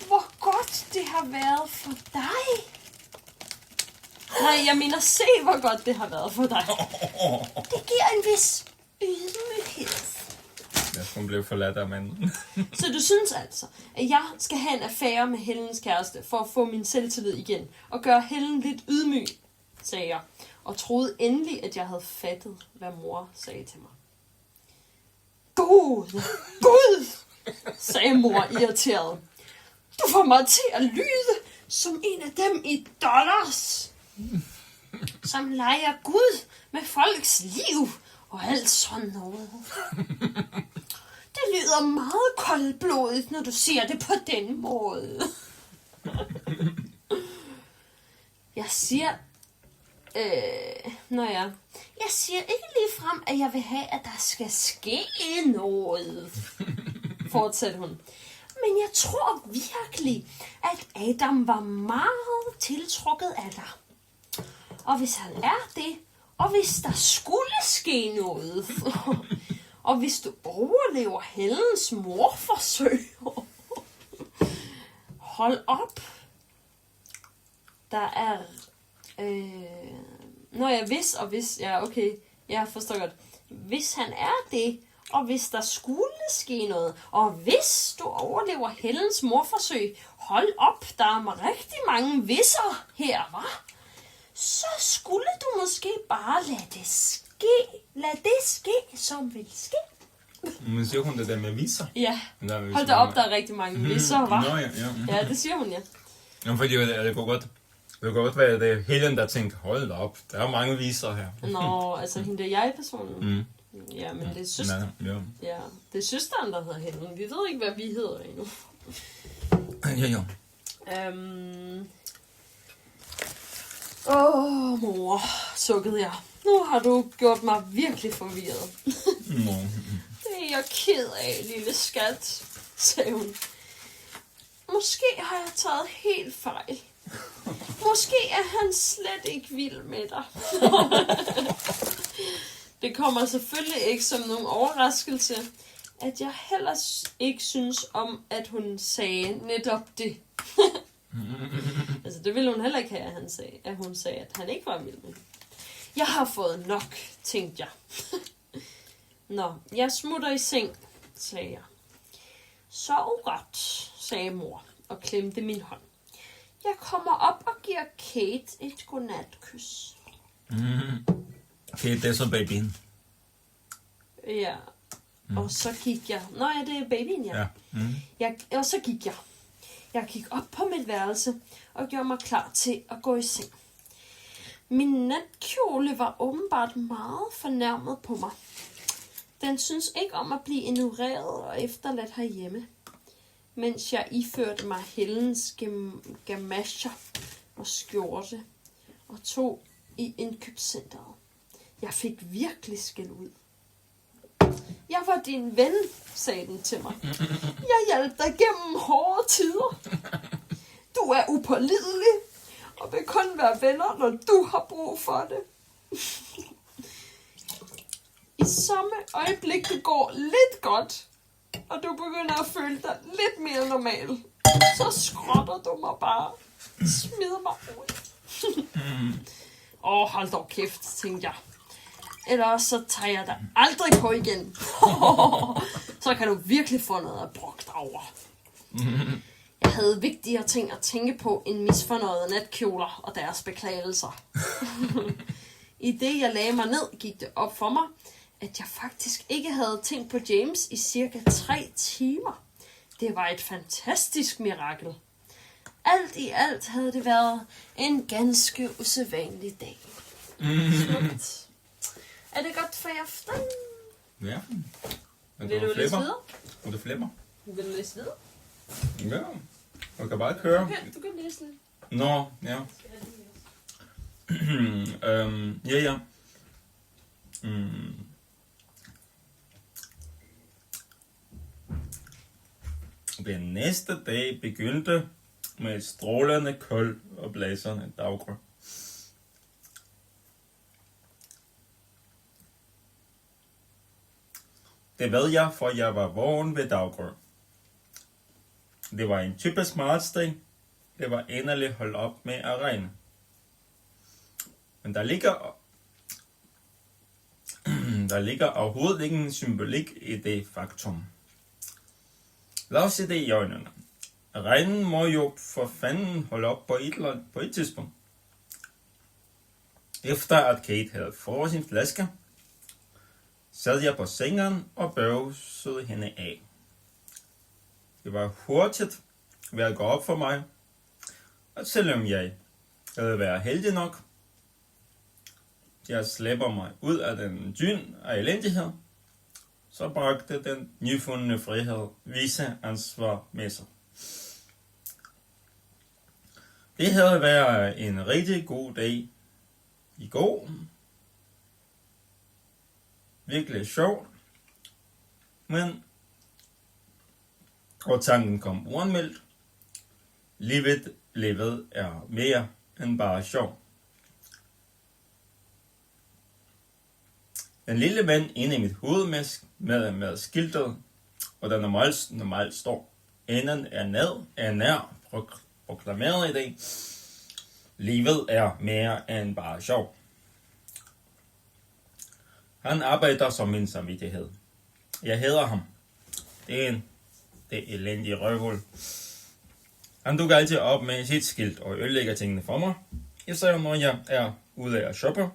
hvor godt det har været for dig. Nej, jeg mener, se hvor godt det har været for dig. Det giver en vis ydmyghed. Hun blev forladt af manden. Så du synes altså, at jeg skal have en affære med Helens kæreste, for at få min selvtillid igen, og gøre Helen lidt ydmyg, sagde jeg, og troede endelig, at jeg havde fattet, hvad mor sagde til mig. Gud, sagde mor irriteret. Du får mig til at lyde som en af dem i Dollars, som leger Gud med folks liv og alt sådan noget. Det lyder meget koldblodigt, når du siger det på den måde. Jeg siger... Jeg siger ikke ligefrem, at jeg vil have, at der skal ske noget, fortsatte hun. Men jeg tror virkelig, at Adam var meget tiltrukket af dig. Og hvis han er det, og hvis der skulle ske noget, og hvis du overlever Helens mordforsøg, hold op. Der er... okay, jeg forstår godt. Hvis han er det, og hvis der skulle ske noget, og hvis du overlever Helens mordforsøg, hold op, der er rigtig mange visser her, hva'? Så skulle du måske bare lade det ske, som vil ske. Men siger hun det der med viser? Ja, hold da op, der er rigtig mange visser, hva'? Nå, ja. Ja, det siger hun, ja. Jamen, fordi det kunne godt være, det er Helen, der tænkte, hold da op, der er mange viser her. Nå, altså hende der jeg-personen. Ja, men det er søsteren. Ja. Det er søsteren, der hedder Helen. Vi ved ikke, hvad vi hedder endnu. Ja. Mor, sukkede jeg. Nu har du gjort mig virkelig forvirret. Det er jeg ked af, lille skat, sagde hun. Måske har jeg taget helt fejl. Måske er han slet ikke vild med dig. Det kommer selvfølgelig ikke som nogen overraskelse, at jeg heller ikke synes om, at hun sagde netop det. Altså, det ville hun heller ikke have, at hun sagde, at han ikke var vild med. Jeg har fået nok, tænkte jeg. Nå, jeg smutter i seng, sagde jeg. Sov godt, sagde mor og klemte min hånd. Jeg kommer op og giver Kate et godnatkys. Okay, det er så babyen. Ja, og så gik jeg... Nå ja, det er babyen, ja. Og så gik jeg. Jeg gik op på mit værelse og gjorde mig klar til at gå i seng. Min natkjole var åbenbart meget fornærmet på mig. Den synes ikke om at blive ignoreret og efterladt herhjemme, mens jeg iførte mig Helens gamasjer og skjorte og tog i indkøbscenteret. Jeg fik virkelig skæld ud. Jeg var din ven, sagde den til mig. Jeg hjalp dig gennem hårde tider. Du er upålidelig og vil kun være venner, når du har brug for det. I samme øjeblik det går lidt godt, og du begynder at føle dig lidt mere normal, Så skrotter du mig bare. Smider mig ud. Hold dog kæft, tænkte jeg. Ellers så tager jeg dig aldrig på igen. Så kan du virkelig få noget at brokke dig over. Jeg havde vigtigere ting at tænke på end misfornøjede natkjoler og deres beklagelser. I det jeg lagde mig ned, gik det op for mig, at jeg faktisk ikke havde tænkt på James i cirka 3 timer. Det var et fantastisk mirakel. Alt i alt havde det været en ganske usædvanlig dag. Smukt. Er det godt for i aften? Ja. Vil du læse videre? Og det flipper. Vil du læse videre? Ja. Du kan bare køre. Du kan læse lidt. Nå, ja. Ja. Den næste dag begyndte med et strålende kold og blæsende daggry. Det ved jeg, for jeg var vågen ved daggry. Det var en typisk martsdag. Det var endelig holdt op med at regne. Men der ligger overhovedet ingen symbolik i det faktum. Lad os se det i øjnene. Regnen må jo for fanden holde op på et tidspunkt. Efter at Kate havde fået sin flaske, sad jeg på sengen og bøvsede hende af. Det var hurtigt ved at gå op for mig, at selvom jeg havde været heldig nok, jeg slipper mig ud af den dyn af elendighed, så bragte den nyfundne frihed vise ansvar med sig. Det havde været en rigtig god dag i går. Virkelig sjovt. Men, og tanken kom uanmeldt, livet er mere end bare sjov. Den lille mand inde i mit hoved med skiltet, og der normalt står, enden er nær proklameret i dag. Livet er mere end bare sjov. Han arbejder som min samvittighed. Jeg hader ham. Det er elendige røvhul. Han dukker altid op med sit skilt og ødelægger tingene for mig. Især når jeg er ude at shoppe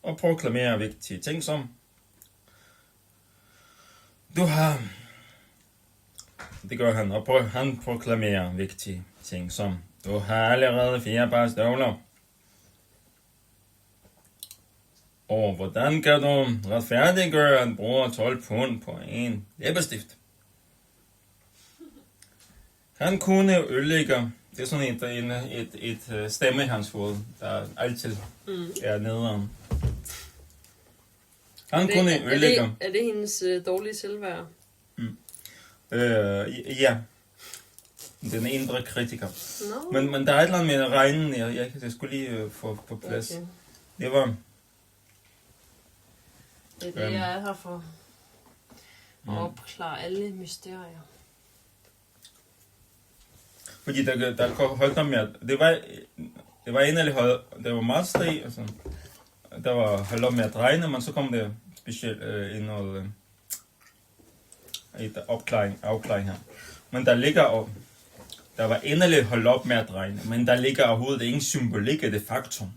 og proklamerer vigtige ting som du har. Det gør han, og han proklamerer vigtige ting som du har allerede 4 par støvler. Og hvordan kan du retfærdiggøre at bruge 12 pund på en læbestift? Han kunne ødelægge, det er sådan et stemme i hans hoved, der altid er nederen. Han kunne ødelægge. Er det hendes dårlige selvværd? Ja. Den indre kritiker. No. Men der er et eller andet med regnen, jeg skulle lige få på plads. Okay. Det var... Det er det, jeg er her for. At opklare alle mysterier. Fordi der holdt der med, det var endelig holdt, det var martsdag, altså, der var holdt op med at regne, men så kom det specielt ind noget, et afklaring her. Men der var endelig holdt op med at regne, men der ligger overhovedet ingen symbolik af det faktum.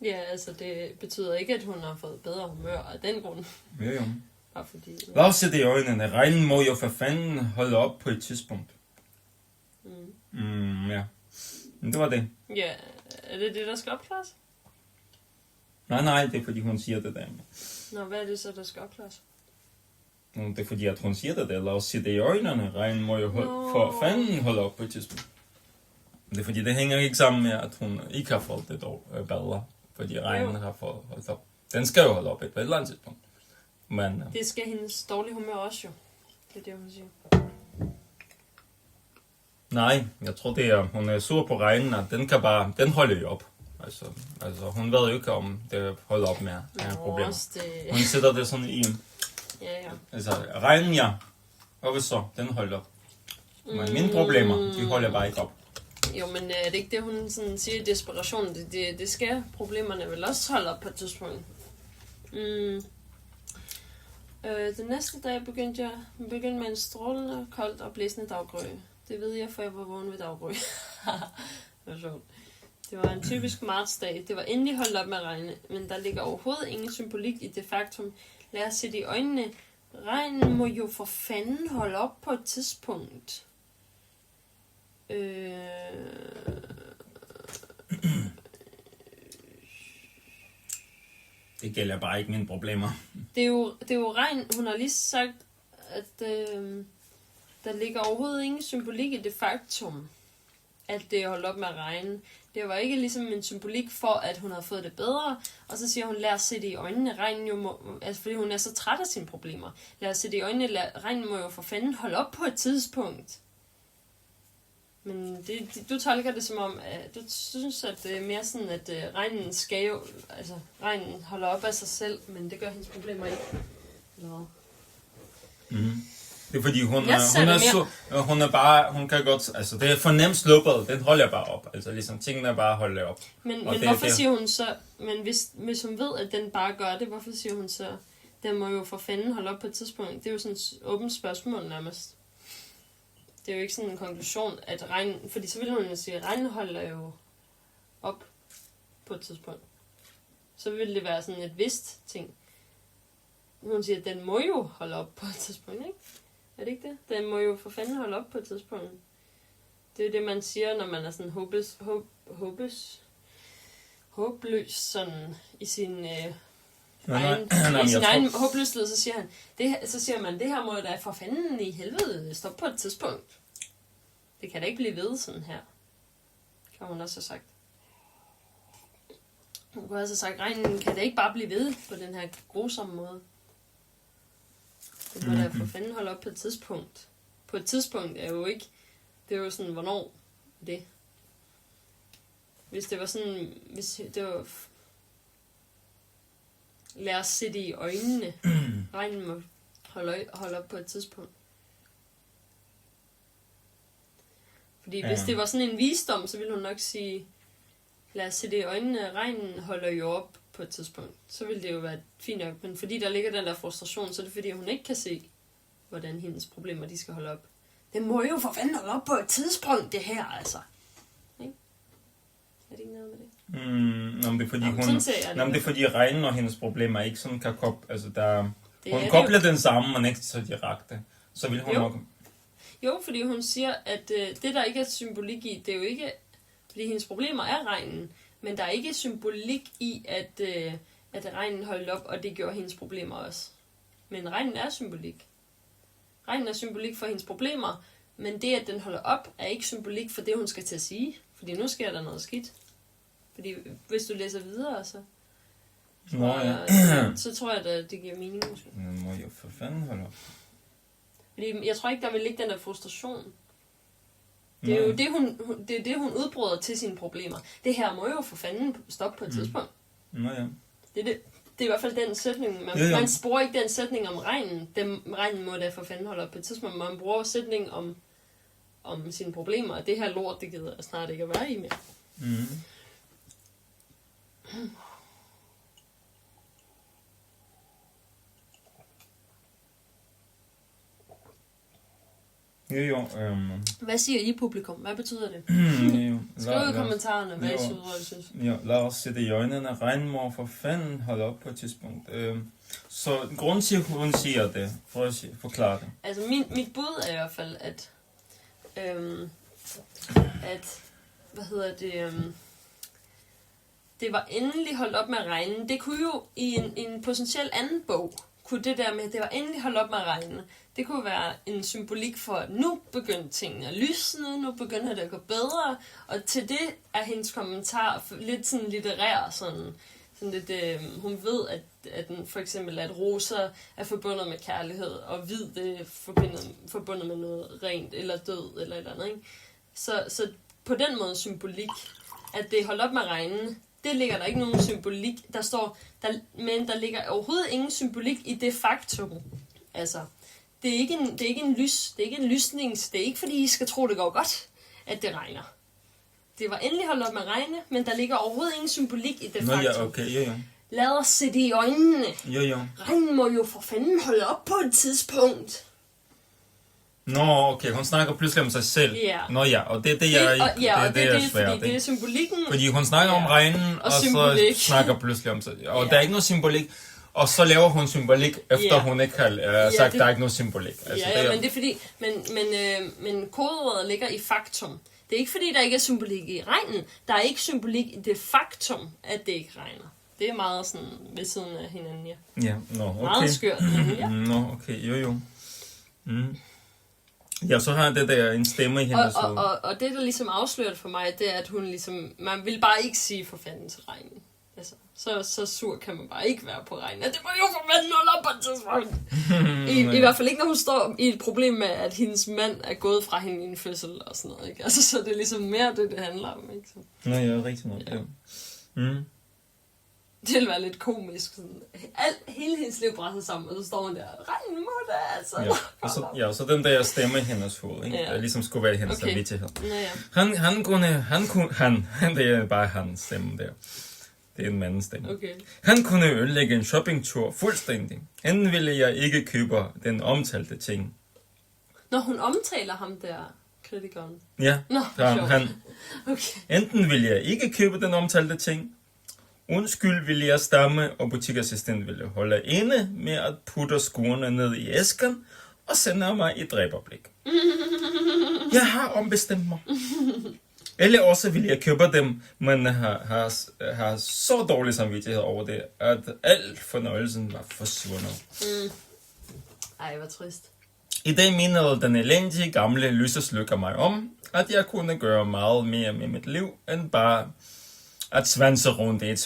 Ja, altså det betyder ikke, at hun har fået bedre humør af den grund. Jo. Bare fordi... Lad os se det i øjnene. Regnen må jo for fanden holde op på et tidspunkt. Ja. Men det var det. Ja, er det det, der skal opklares? Nej, det er fordi hun siger det der. Nå, hvad er det så, der skal opklares? Det er fordi, at hun siger det der. Lad os se det i øjnene. Regnen må jo for fanden holde op på et tidspunkt. Det er fordi, det hænger ikke sammen med, at hun ikke har fået det bedre. Fordi regnen har fået holdt op. Den skal jo holde op på et eller andet tidspunkt. Men, det skal hendes dårlige humør også jo. Det er det, hun siger. Nej, jeg tror det er, hun er sur på regnen, at den holder jo op. Altså hun ved jo ikke, om det holder op med at have problemer. Hun sætter det sådan i... Ja. Altså regnen, ja. Og så, den holder op. Men mine problemer, de holder bare ikke op. Jo, men er det ikke det, hun sådan siger i desperation? Det skal problemerne vel også holde op på et tidspunkt. Den næste dag begyndte med en strålende, koldt og blæsende daggry. Det ved jeg, for jeg var vågen ved daggry. Det var sjovt. Det var en typisk martsdag. Det var endelig holdt op med at regne, men der ligger overhovedet ingen symbolik i det faktum. Lad os se det i øjnene. Regnen må jo for fanden holde op på et tidspunkt. Det gælder bare ikke mine problemer. Det er jo regn. Hun har lige sagt, at der ligger overhovedet ingen symbolik i det faktum, at det er holdt op med at regne. Det var ikke ligesom en symbolik for, at hun havde fået det bedre. Og så siger hun, lad os se det i øjnene. Regnen jo må, altså fordi hun er så træt af sine problemer. Lad os se det i øjnene. Regnen må jo for fanden holde op på et tidspunkt. Men du tolker det som om, at du synes, at det er mere sådan, at regnen skal jo, altså regnen holder op af sig selv, men det gør hendes problemer ikke. Eller hvad? Mm. Det er fordi hun kan godt, altså det er for nemt sluppet, den holder bare op, altså ligesom tingene bare holder op. Men hvorfor siger hun så, men hvis hun ved, at den bare gør det, hvorfor siger hun så, den må jo for fanden holde op på et tidspunkt? Det er jo sådan et åbent spørgsmål nærmest. Det er jo ikke sådan en konklusion, at regnen, fordi så vil hun jo sige, at regnen holder jo op på et tidspunkt. Så vil det være sådan et vist ting. Hun siger, at den må jo holde op på et tidspunkt, ikke? Er det ikke det? Den må jo for fanden holde op på et tidspunkt. Det er jo det, man siger, når man er sådan håbløs sådan i sin egen håbløshed, så siger man, det her må da for fanden i helvede stoppe på et tidspunkt. Det kan da ikke blive ved sådan her. Kan hun også have sagt. Hun kunne også have sagt, regnen kan da ikke bare blive ved på den her grusomme måde. Det må da for fanden holde op på et tidspunkt. På et tidspunkt er jo ikke, det er jo sådan, hvornår det. Hvis det var sådan, hvis det var, lad os se det i øjnene. Regnen må holde op på et tidspunkt. Fordi hvis det var sådan en visdom, så ville hun nok sige, lad os se det i øjnene, regnen holder jo op på et tidspunkt. Så ville det jo være fint nok. Men fordi der ligger den der frustration, så er det fordi, hun ikke kan se, hvordan hendes problemer de skal holde op. Det må jo for fanden holde op på et tidspunkt, det her altså. Ikke? Er det ikke noget med det? Det er fordi det er fordi regnen og hendes problemer ikke sådan kan koble, altså hun kobler den sammen, men ikke så direkte. Så vil hun nok. Jo, fordi hun siger, at det der ikke er symbolik i, det er jo ikke, fordi hendes problemer er regnen, men der er ikke symbolik i, at regnen holdt op, og det gjorde hendes problemer også. Men regnen er symbolik. Regnen er symbolik for hendes problemer, men det, at den holder op, er ikke symbolik for det, hun skal til at sige. Fordi nu sker der noget skidt. Fordi hvis du læser videre, så tror jeg, at det giver mening måske. Den må jo for fanden holde op. Fordi jeg tror ikke, der vil ligge den der frustration. Det er jo det, hun udbryder til sine problemer. Det her må jo for fanden stoppe på et tidspunkt. Det er i hvert fald den sætning. Man sporer ikke den sætning om regnen. Regnen må da for fanden holde op på et tidspunkt. Man bruger sætning om sine problemer. Og det her lort, det gider jeg snart ikke at være i mere. Hvad siger I publikum? Hvad betyder det? Skriv i kommentarerne, hvad I synes. Lad os se det i øjnene. Regnen må for fanden holde op på et tidspunkt. Så grunden til, at hun siger det, for at forklare det. Altså mit bud er i hvert fald, at det var endelig holdt op med at regne. Det kunne jo i en potentiel anden bog, kunne det der med, at det var endelig holdt op med at regne. Det kunne være en symbolik for, at nu begyndte tingene at lysne, nu begynder det at gå bedre. Og til det er hendes kommentar lidt sådan litterær, sådan lidt, hun ved, at for eksempel, at roser er forbundet med kærlighed, og hvid det er forbundet med noget rent, eller død, eller et eller andet, ikke? Så på den måde symbolik, at det holdt op med at regne, det ligger der ikke nogen symbolik. Men der ligger overhovedet ingen symbolik i det faktum. Altså, det er ikke en lysnings, det er ikke fordi I skal tro, det går godt, at det regner. Det var endelig holdt op med at regne, men der ligger overhovedet ingen symbolik i det faktum. Ja, okay, jo. Lad os se det i øjnene. Jo. Regnen må jo for fanden holde op på et tidspunkt. Nå, okay, hun snakker pludselig om sig selv. Ja. Nå ja, og det er det, jeg ikke... det er svært, fordi det er symbolikken. Fordi hun snakker om regnen, og så snakker pludselig om sig. Og der er ikke noget symbolik. Og så laver hun symbolik, efter hun ikke har sagt, der er ikke noget symbolik. Altså, men det er fordi... Men kodeordet ligger i faktum. Det er ikke fordi, der ikke er symbolik i regnen. Der er ikke symbolik i det faktum, at det ikke regner. Det er meget sådan ved siden af hinanden, ja. Ja, okay. Meget skørt, ja. Nå, okay, jo. Ja, så har det der en stemme i hendes hoved. Og det, der ligesom afslører for mig, det er, at hun ligesom... Man vil bare ikke sige for fanden til regnen. Altså, så sur kan man bare ikke være på regnen. Det må jo for fanden holde op på et tidspunkt. I hvert fald ikke, når hun står i et problem med, at hendes mand er gået fra hende i en fødsel og sådan noget. Ikke? Altså, så det er ligesom mere det handler om. Ikke? Så. Nå, ja, rigtig nok. Ja. Det ville være lidt komisk. Sådan. Hele hendes liv brænder sammen, og så står hun der, regnen må da, altså. Ja, og så den der stemme i hendes hoved, ikke? Der ligesom skulle være hendes samvittighed. Ja. Han kunne, det er bare hans stemme der. Det er en mandens stemme. Okay. Han kunne ødelægge en shoppingtur fuldstændig. Enten ville jeg ikke købe den omtalte ting. Når hun omtaler ham der, kritikeren. Ja, han. Okay. Enten ville jeg ikke købe den omtalte ting. Undskyld ville jeg stamme, og butiksassistent ville holde inde med at putte skoene ned i æsken og sende mig et dræberblik. Jeg har ombestemt mig. Eller også vil jeg købe dem, men har så dårlig samvittighed over det, at al fornøjelsen var forsvundet. Ej, hvor trist. I dag mindede den elendige gamle lyseslykker mig om, at jeg kunne gøre meget mere med mit liv, end bare at svanse rundt i et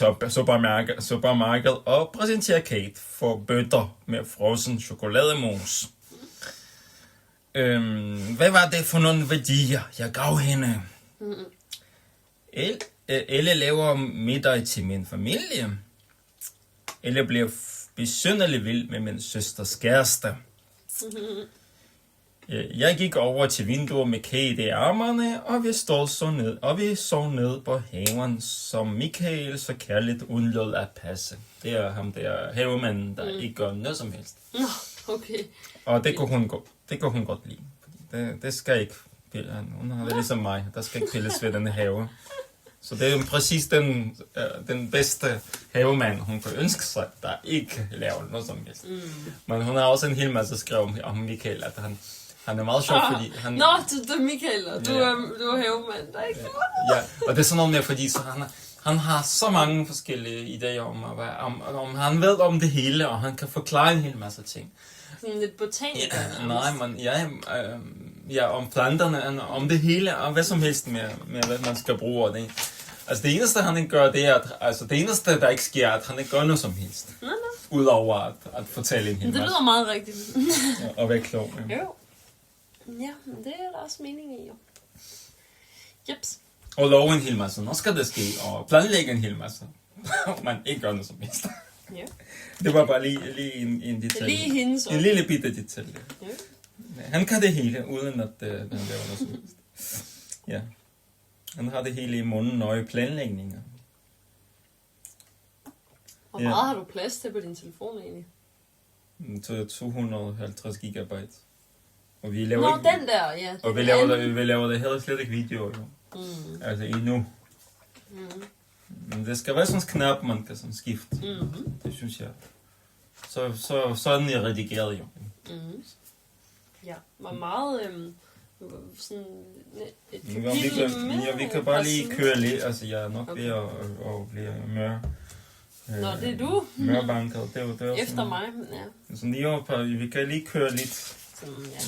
supermarked og præsentere Kate for bøtter med frossen chokolademos. Hvad var det for nogle værdier, jeg gav hende? Elle laver middag til min familie. Elle blev besynderlig vild med min søsters kæreste. Jeg gik over til vinduet med Kate i armene, og vi så ned på haven, som Michael så kærligt undlod at passe. Det er ham der havemanden, der ikke gør noget som helst. Okay. Og det kunne hun godt lide. Det skal ikke pille. Hun har det ligesom mig. Der skal ikke pilles ved denne have. Så det er præcis den bedste havemand, hun kan ønske sig, der ikke laver noget som helst. Men hun har også en hel masse skrevet om Michael, at han er meget sjov, fordi han... Nå, det er Michael, og du er havemand, der er ikke ja, og det er sådan noget mere, fordi så han har så mange forskellige idéer om han ved om det hele, og han kan forklare en hel masse ting. Sådan lidt botaniker. Ja, om planterne, om det hele, og hvad som helst med hvad man skal bruge det. Altså det eneste, han ikke gør, det er, det eneste, der ikke sker, at han ikke gør noget som helst. Udover at fortælle en hel masse. Det lyder meget rigtigt. Ja, og være klog. Ja. Jo. Ja, men det er der også mening i, jo. Jeps. Og love en hel masse. Nå skal det ske, og planlægge en hel masse. Man ikke gør noget som helst. Ja. Det var bare lige en detalje. Lige hendes. En lille bitte detalje. Ja. Han kan det hele, uden at den laver noget som helst. Ja. Han har det hele i munden og i planlægninger. Hvor meget har du plads til på din telefon egentlig? Så 250 gigabyte. Og vi laver den der, ja. Og vi laver det heller slet ikke videoer, jo. Altså endnu. Men det skal være sådan en knap, man kan sådan skifte. Det synes jeg. Så er den jeg redigeret, jo. Ja, var meget sådan et kapitel vi kan bare lige køre lidt. Altså jeg er nok ved at blive mør. Nå, det er du. Mørbanket. Det er efter mig, ja. Sådan lige vi kan lige køre lidt.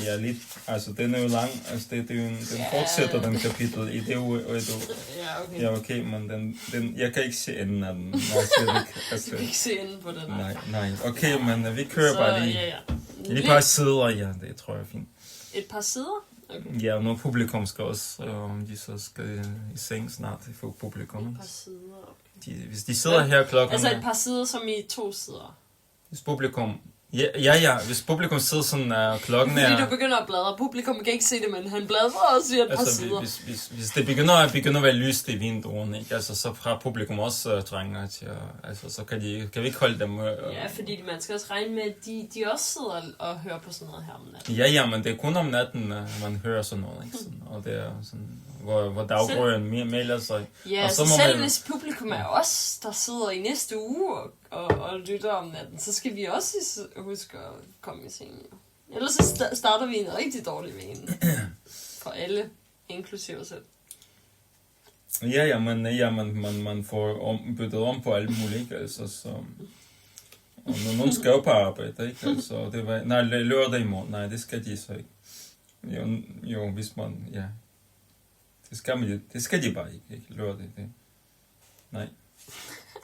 Ja, lidt. Altså den er jo lang. Altså det er jo den fortsætter den kapitel i det og et år. Ja, okay. Ja, okay, men den jeg kan ikke se enden af den. Du kan ikke se enden på den. Nej. Okay, men vi kører bare lige. Ja. Lige par sider, ja, det tror jeg er fint. Et par sider? Okay. Ja, og når publikum skal også, om de så skal i seng snart få publikum. Et par sider, okay. Hvis de sidder her klokken... Altså et par sider som i 2 sider? Hvis publikum Ja, hvis publikum sidder sådan, klokken er... Fordi du begynder at bladre. Publikum kan ikke se det, men han bladrer også i et par sider. Hvis det begynder at være lyst i vinduerne, ikke? Altså, så har publikum også trænger til at... Altså, så kan vi ikke holde dem... Ja, fordi man skal også regne med, at de også sidder og hører på sådan noget her om natten. Ja, men det er kun om natten, man hører sådan noget, ikke? Sådan, og det er sådan... Hvor daggråden melder sig. Ja, og så selv hvis publikum er os, der sidder i næste uge og lytter om natten, så skal vi også huske at komme i seng. Ellers så starter vi en rigtig dårlig vane. For alle, inklusive os selv. Ja, man får byttet om på alt muligt, ikke? Altså, så... Og nogen skal jo på arbejde, ikke? Altså, det var... Nej, lørdag i morgen. Nej, det skal de så ikke. Jo, hvis man... Ja... Det skal de bare ikke lørdag. Det. Nej.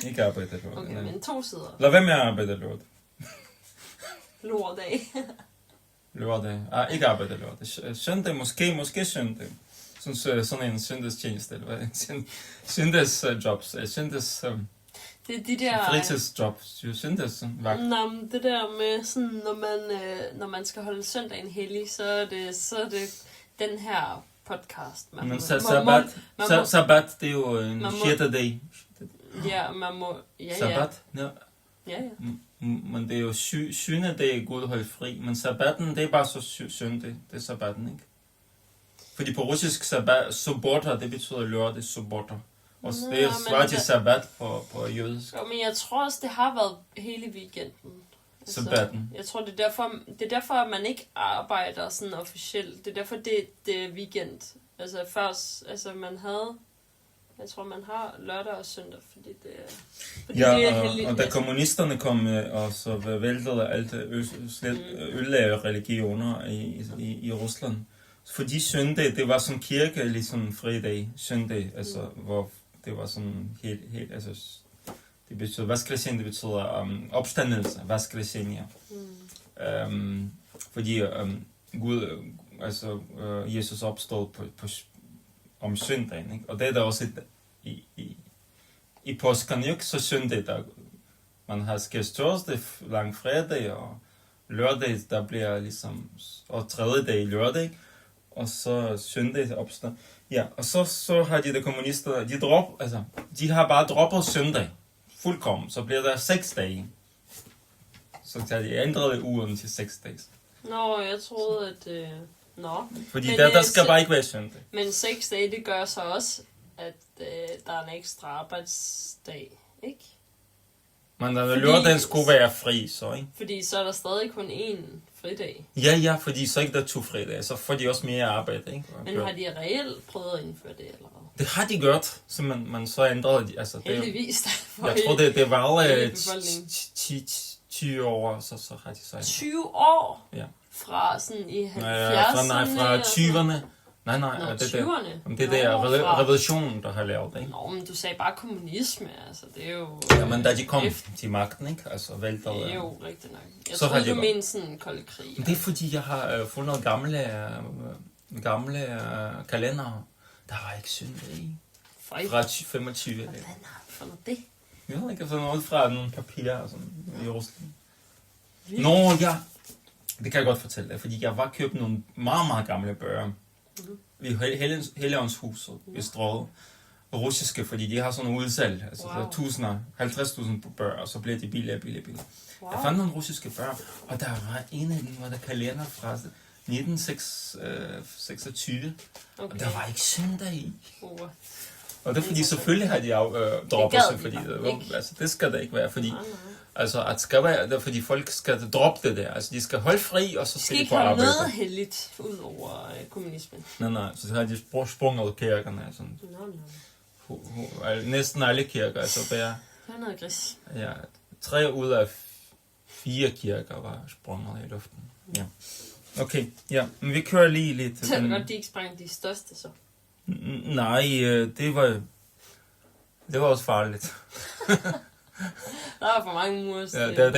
Ikke arbejde lørdag. Okay, men 2 sider. Lad være med at arbejde lørdag. Lørdag. Lørdag. Ikke arbejde lørdag. Søndag, måske søndag. Sådan en søndagstjeneste, eller hvad? Søndagsjobs. Det er de der... Fritidsjobs. Søndagsvagt. Nå, men det der med sådan, når man skal holde søndagen hellig, så er det den her podcast. Men sabbat, det er jo en 6. dag. Ja, man må... Ja. Sabbat, ja. Ja. Men det er jo 7. dag Gud holdt fri. Men sabbatten, det er bare så søndag. Det er sabbatten, ikke? Fordi på russisk sobotter, det betyder lørdag, sobotter. Og det er svaret til sabbat på jødisk. Jo, men jeg tror også, det har været hele weekenden. Altså, sabbatten. Jeg tror, det er derfor, at man ikke arbejder sådan officielt. Det er derfor, det er weekend. Altså først, jeg tror, man har lørdag og søndag, fordi det er heldigt. Og da kommunisterne kom og så væltede alt religioner i Rusland. Fordi søndag, det var sådan kirke, ligesom fridag, søndag, altså, hvor det var sådan helt, altså, det betyder, vaskresien, det betyder opstandelse, vaskresien. Fordi Gud, altså, Jesus opstod om søndagen, ikke? Og det er der også i påsken, ikke? Så søndag, der man har skærstorsdag, langfredag og lørdag, der bliver ligesom, og 3. dag lørdag, ikke? Og så søndag opstand. Ja, og så har de kommunister, de har bare droppet søndag. Fuldkommen. Så bliver der 6 dage. Så har de ændret ugen til 6 dage. Nå, jeg troede, at... Fordi der skal bare ikke være søndag. Men 6 dage, det gør så også, at der er en ekstra arbejdsdag, ikke? Men lørdagen skulle være fri, så, ikke? Fordi så er der stadig kun én fridag. Ja, fordi så ikke der er 2 fridage, så får de også mere arbejde, ikke? Men har de reelt prøvet at indføre det, eller hvad? Det har de gjort, så man så ændrede de, altså... Heldigvis. Jeg tror, det var 20 år, så har de så ændret. 20 år? Ja. Fra sådan i 70'erne? Fra 20'erne. Nej, Nå, det 20'erne? Det der revolutionen, der har lavet det, ikke? Nå, men du sagde bare kommunisme, altså det er jo... Ja, men da de kom til magten, ikke? Altså vælter... Det er jo rigtigt nok. Jeg så troede, du mente sådan en kold krig. Men det er fordi, jeg har fundet gamle kalendere. Der var ikke søndag i. Fra 25. Hvordan har du fundet det? Jeg ved ikke, sådan noget fra nogle papirer og sådan i Rusland. Nå, ja. Det kan jeg godt fortælle dig, fordi jeg var købt nogle meget, meget gamle bøger. I Helligåndshuset i Strøget. Russiske, fordi de har sådan en udsalg. Altså der er 50.000 bøger, og så bliver de billigere. Wow. Jeg fandt nogle russiske bøger, og der var en af dem, hvor der kalender fra 1926. Okay. Og der var ikke søndag i. Og det er fordi, selvfølgelig har de droppet sig, fordi det skal der ikke være, fordi altså, at skal være, fordi folk skal droppe det der, altså de skal holde fri, og så skal de på arbejde. Skal ikke have noget heldigt ud over kommunismen? Nej, så har de sprunget kirkerne, sådan. Næsten alle kirker, altså bare... Det er noget gris. Ja, 3 ud af 4 kirker var sprunget i luften. Ja. Okay, ja, men vi kører lige lidt... Så er det godt, de ikke sprang de største, så? Nej, det var også farligt. Der var for mange mursten. Ja,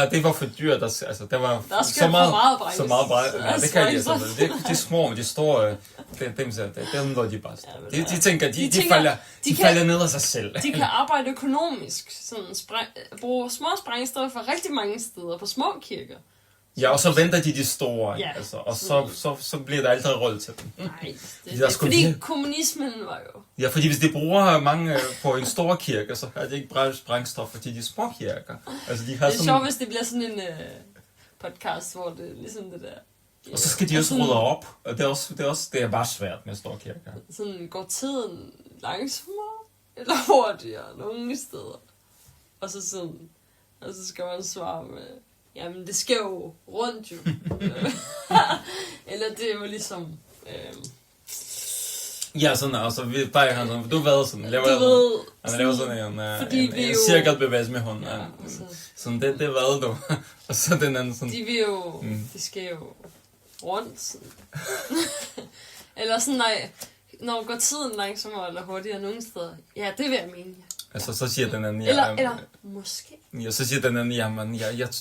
det var for dyrt. Altså, der var der så meget brændes. så meget brændes. Ja, det kan de Altså, altså. De små, men de store, dem var de bare. De tænker, de falder ned af sig selv. De kan arbejde økonomisk. Sådan bruge små sprængstoffer rigtig mange steder på små kirker. Ja, og så venter de store, ja, altså, og så bliver der aldrig råd til dem. Nej, det fordi kommunismen var jo... Ja, fordi hvis de bruger mange på en stor kirke, så har de ikke brugt sprængstoffer til de små kirker. Altså, de har det er sjovt, hvis det bliver sådan en podcast, hvor det er ligesom det der... Og så skal de også rydde op, og det er bare svært med store kirker. Sådan går tiden langsommere, eller hurtigere nogle steder. Og så skal man svare med... Jamen, det skal jo rundt jo. Eller det er jo ligesom... Ja, sådan, altså, du ved sådan, han laver sådan en cirkelbevægelse med hånden. Ja, sådan, det ved du. Og så den anden sådan... De vil jo, det skal jo rundt sådan. Eller sådan, når går tiden langsommere eller hurtigere nogle steder. Ja, det vil jeg mene, ja. Altså, så siger den anden, eller måske. Ja, så siger den anden, jamen,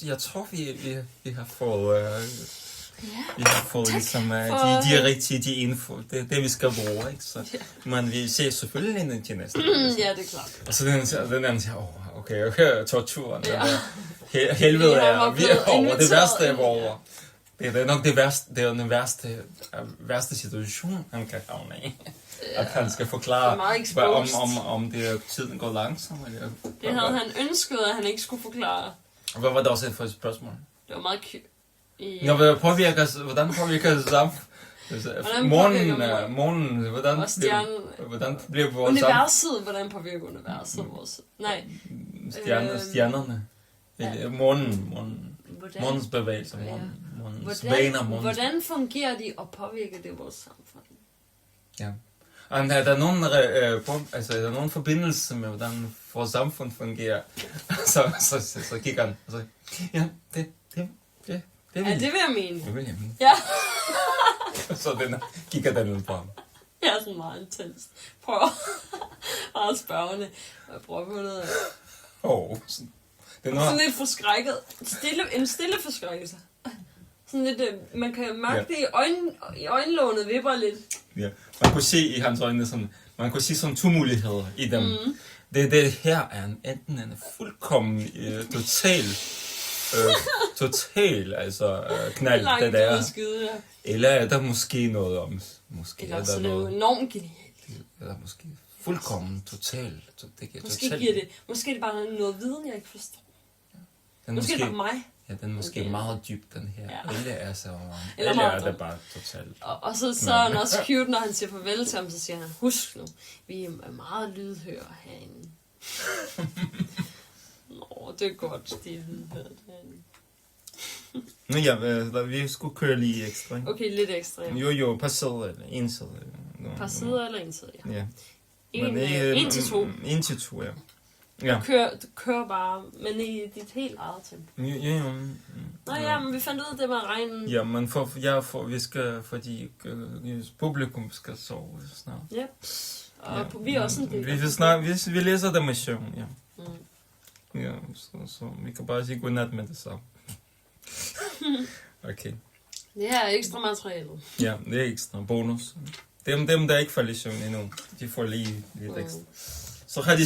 jeg tror, vi har fået... Vi har fået ligesom de rigtige info. Det er det, vi skal bruge, ikke? Så, men vi ser selvfølgelig ind til næste. Ja, det er klart. Og så den anden siger, okay, torturen. Ja. Helvede vi er over. Det værste er over. Det er nok det er den værste situation, han kan havne i. At han skal forklare, om det tiden går langsomt. Det havde han ønsket, at han ikke skulle forklare. Hvad var det også for et spørgsmål? Det var meget hvordan påvirker det sammen? Månen, hvordan bliver vores universet, hvordan påvirker universet vores... Nej. Stjernerne. Månens bevægelser. Månens vaner. Hvordan fungerer de, og påvirker det vores samfund? Ja. Er der nogen forbindelse med, hvordan vores samfund fungerer? Så kigger han og så... Ja, det det vil jeg mene. Det vil jeg mene. Ja. Så kigger den ud på ham. Jeg er sådan meget intens. Prøver meget spørgende. Jeg prøver på noget. Sådan lidt forskrækket. En stille forskrækkelse. Sådan lidt, man kan mærke det i øjenlånet vipper lidt. Ja, man kunne se i hans øjne sådan, man kunne se sådan to muligheder i dem. Det her er enten en fuldkommen total knald, det der. Skide, ja. Eller er der måske noget om... Eller er der noget enormt genialt. Eller måske fuldkommen totalt. Måske er det bare noget viden, jeg ikke forstår. Måske er det bare mig. Ja, den er måske meget dyb, den her. Ja. Eller er så eller er det bare totalt. Og så er han også cute, når han siger farvel til ham, så siger han, husk nu, vi er meget lydhøre herinde. Nå, det er godt, de er lydhøre herinde. Nu ja, vi skulle køre lige ekstra, ikke? Okay, lidt ekstra, ja. Jo, par sider eller en side. Par sider eller en side, ja. En til to. En til to, ja. Ja. Du kører bare, men i dit helt eget tempo. Jo. Nå ja, men vi fandt ud af det med regnen. Ja, men fordi publikum skal sove snart. Ja, og vi er også en del. Vi læser dem i søvn, ja. Ja, så vi kan bare sige godnat med det samme. Okay. Det her er ekstra materiale. Ja, det er ekstra bonus. Dem der ikke falder i søvn endnu, de får lige lidt ekstra. Så har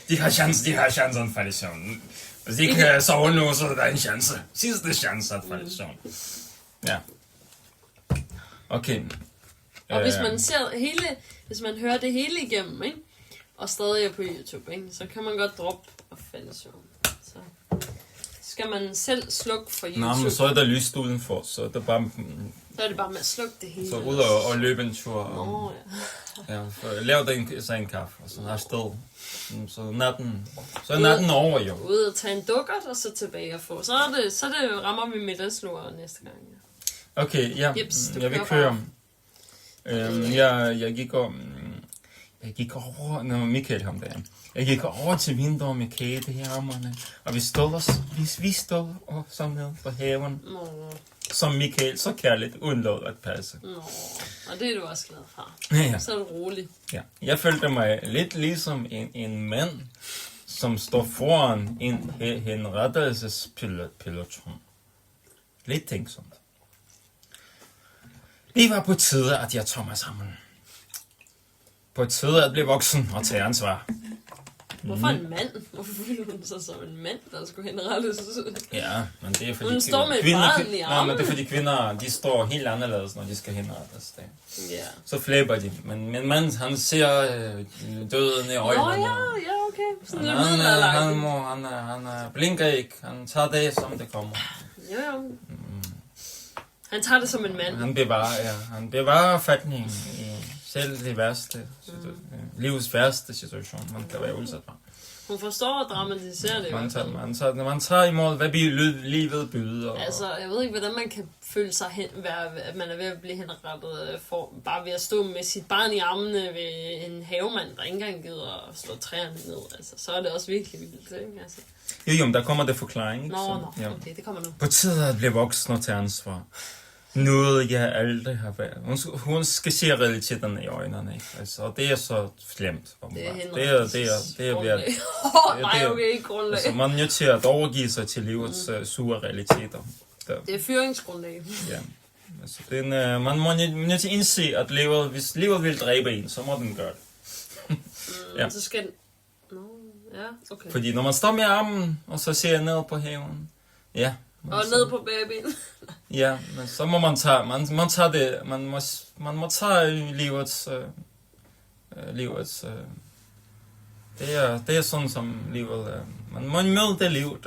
de har chancen at falde i søvn. Hvis de ikke kan sove nu, så er der en chance. Sidste chance at falde i søvn. Ja. Okay. Og hvis man hører det hele igennem, ikke? Og stadig er på YouTube, ikke? Så kan man godt droppe og falde i søvn. Så skal man selv slukke for YouTube. Nå, men så er der lyst udenfor, så er det bare... Så er det bare med at slukke det hele. Så ud og løbe en tur. Nå, ja. Ja, så lav dig en kaffe, og så afsted. Så er natten over, jo. Ud og tage en dukkert, og så tilbage og få. Så rammer vi middagslur næste gang. Ja. Okay, ja. Jeg vil køre. Jeg gik over, når Michael ham der. Jeg gik over til vinduet med kædehammerne, og vi stod og så ned på haven. Som Michael så kærligt undlod at passe. Og det er du også glad for. Ja. Så er du rolig. Ja. Jeg følte mig lidt ligesom en mand, som står foran en henrettelsespeloton. Lidt tænksomt. Det var på tide, at jeg tog mig sammen. På tide at blive voksen og tage ansvar. Hvorfor en mand? Hvorfor føler hun sig som en mand, der skulle henrettes? Ja, men det er fordi... Hun står med et barn i armen. Nej, men det er fordi kvinder, de står helt anderledes, når de skal henrettes. Ja. Så flæber de. Men min mand, han ser døden i øjnene. Ja, okay. Sådan lidt middelalderagtigt. Han blinker ikke. Han tager det, som det kommer. Ja. Han tager det som en mand. Han bevarer fatningen i selv det værste, livets værste situation, man kan være udsat for. Hun forstår at dramatisere det. Man tager imod, hvad livet byder. Altså, jeg ved ikke, hvordan man kan føle sig at man er ved at blive henrettet bare ved at stå med sit barn i armene ved en havemand, der ikke engang gider at slå træerne ned. Altså, så er det også virkelig vildt, ikke? Altså. Jo, men der kommer det forklaring. Ikke? Okay, det kommer nu. På tide at blive voksen og tage ansvar. Noget jeg aldrig har været. Hun skal se realiteten i øjnene, ikke? Altså, og det er så slemt. Det er nej, okay, ikke grundlag. Altså, man er nødt til at overgive sig til livets sure realiteter. Det er fyringsgrundlag. Ja. Altså, man må nødt til at indse, at hvis livet vil dræbe en, så må den gøre det. Ja. Så skal ja, okay. Fordi når man står med armen, og så ser ned på haven, ja. Og ned på babyen. Ja, men så må man tage, man må tage livets, det er sådan som livet, man må møde det liv,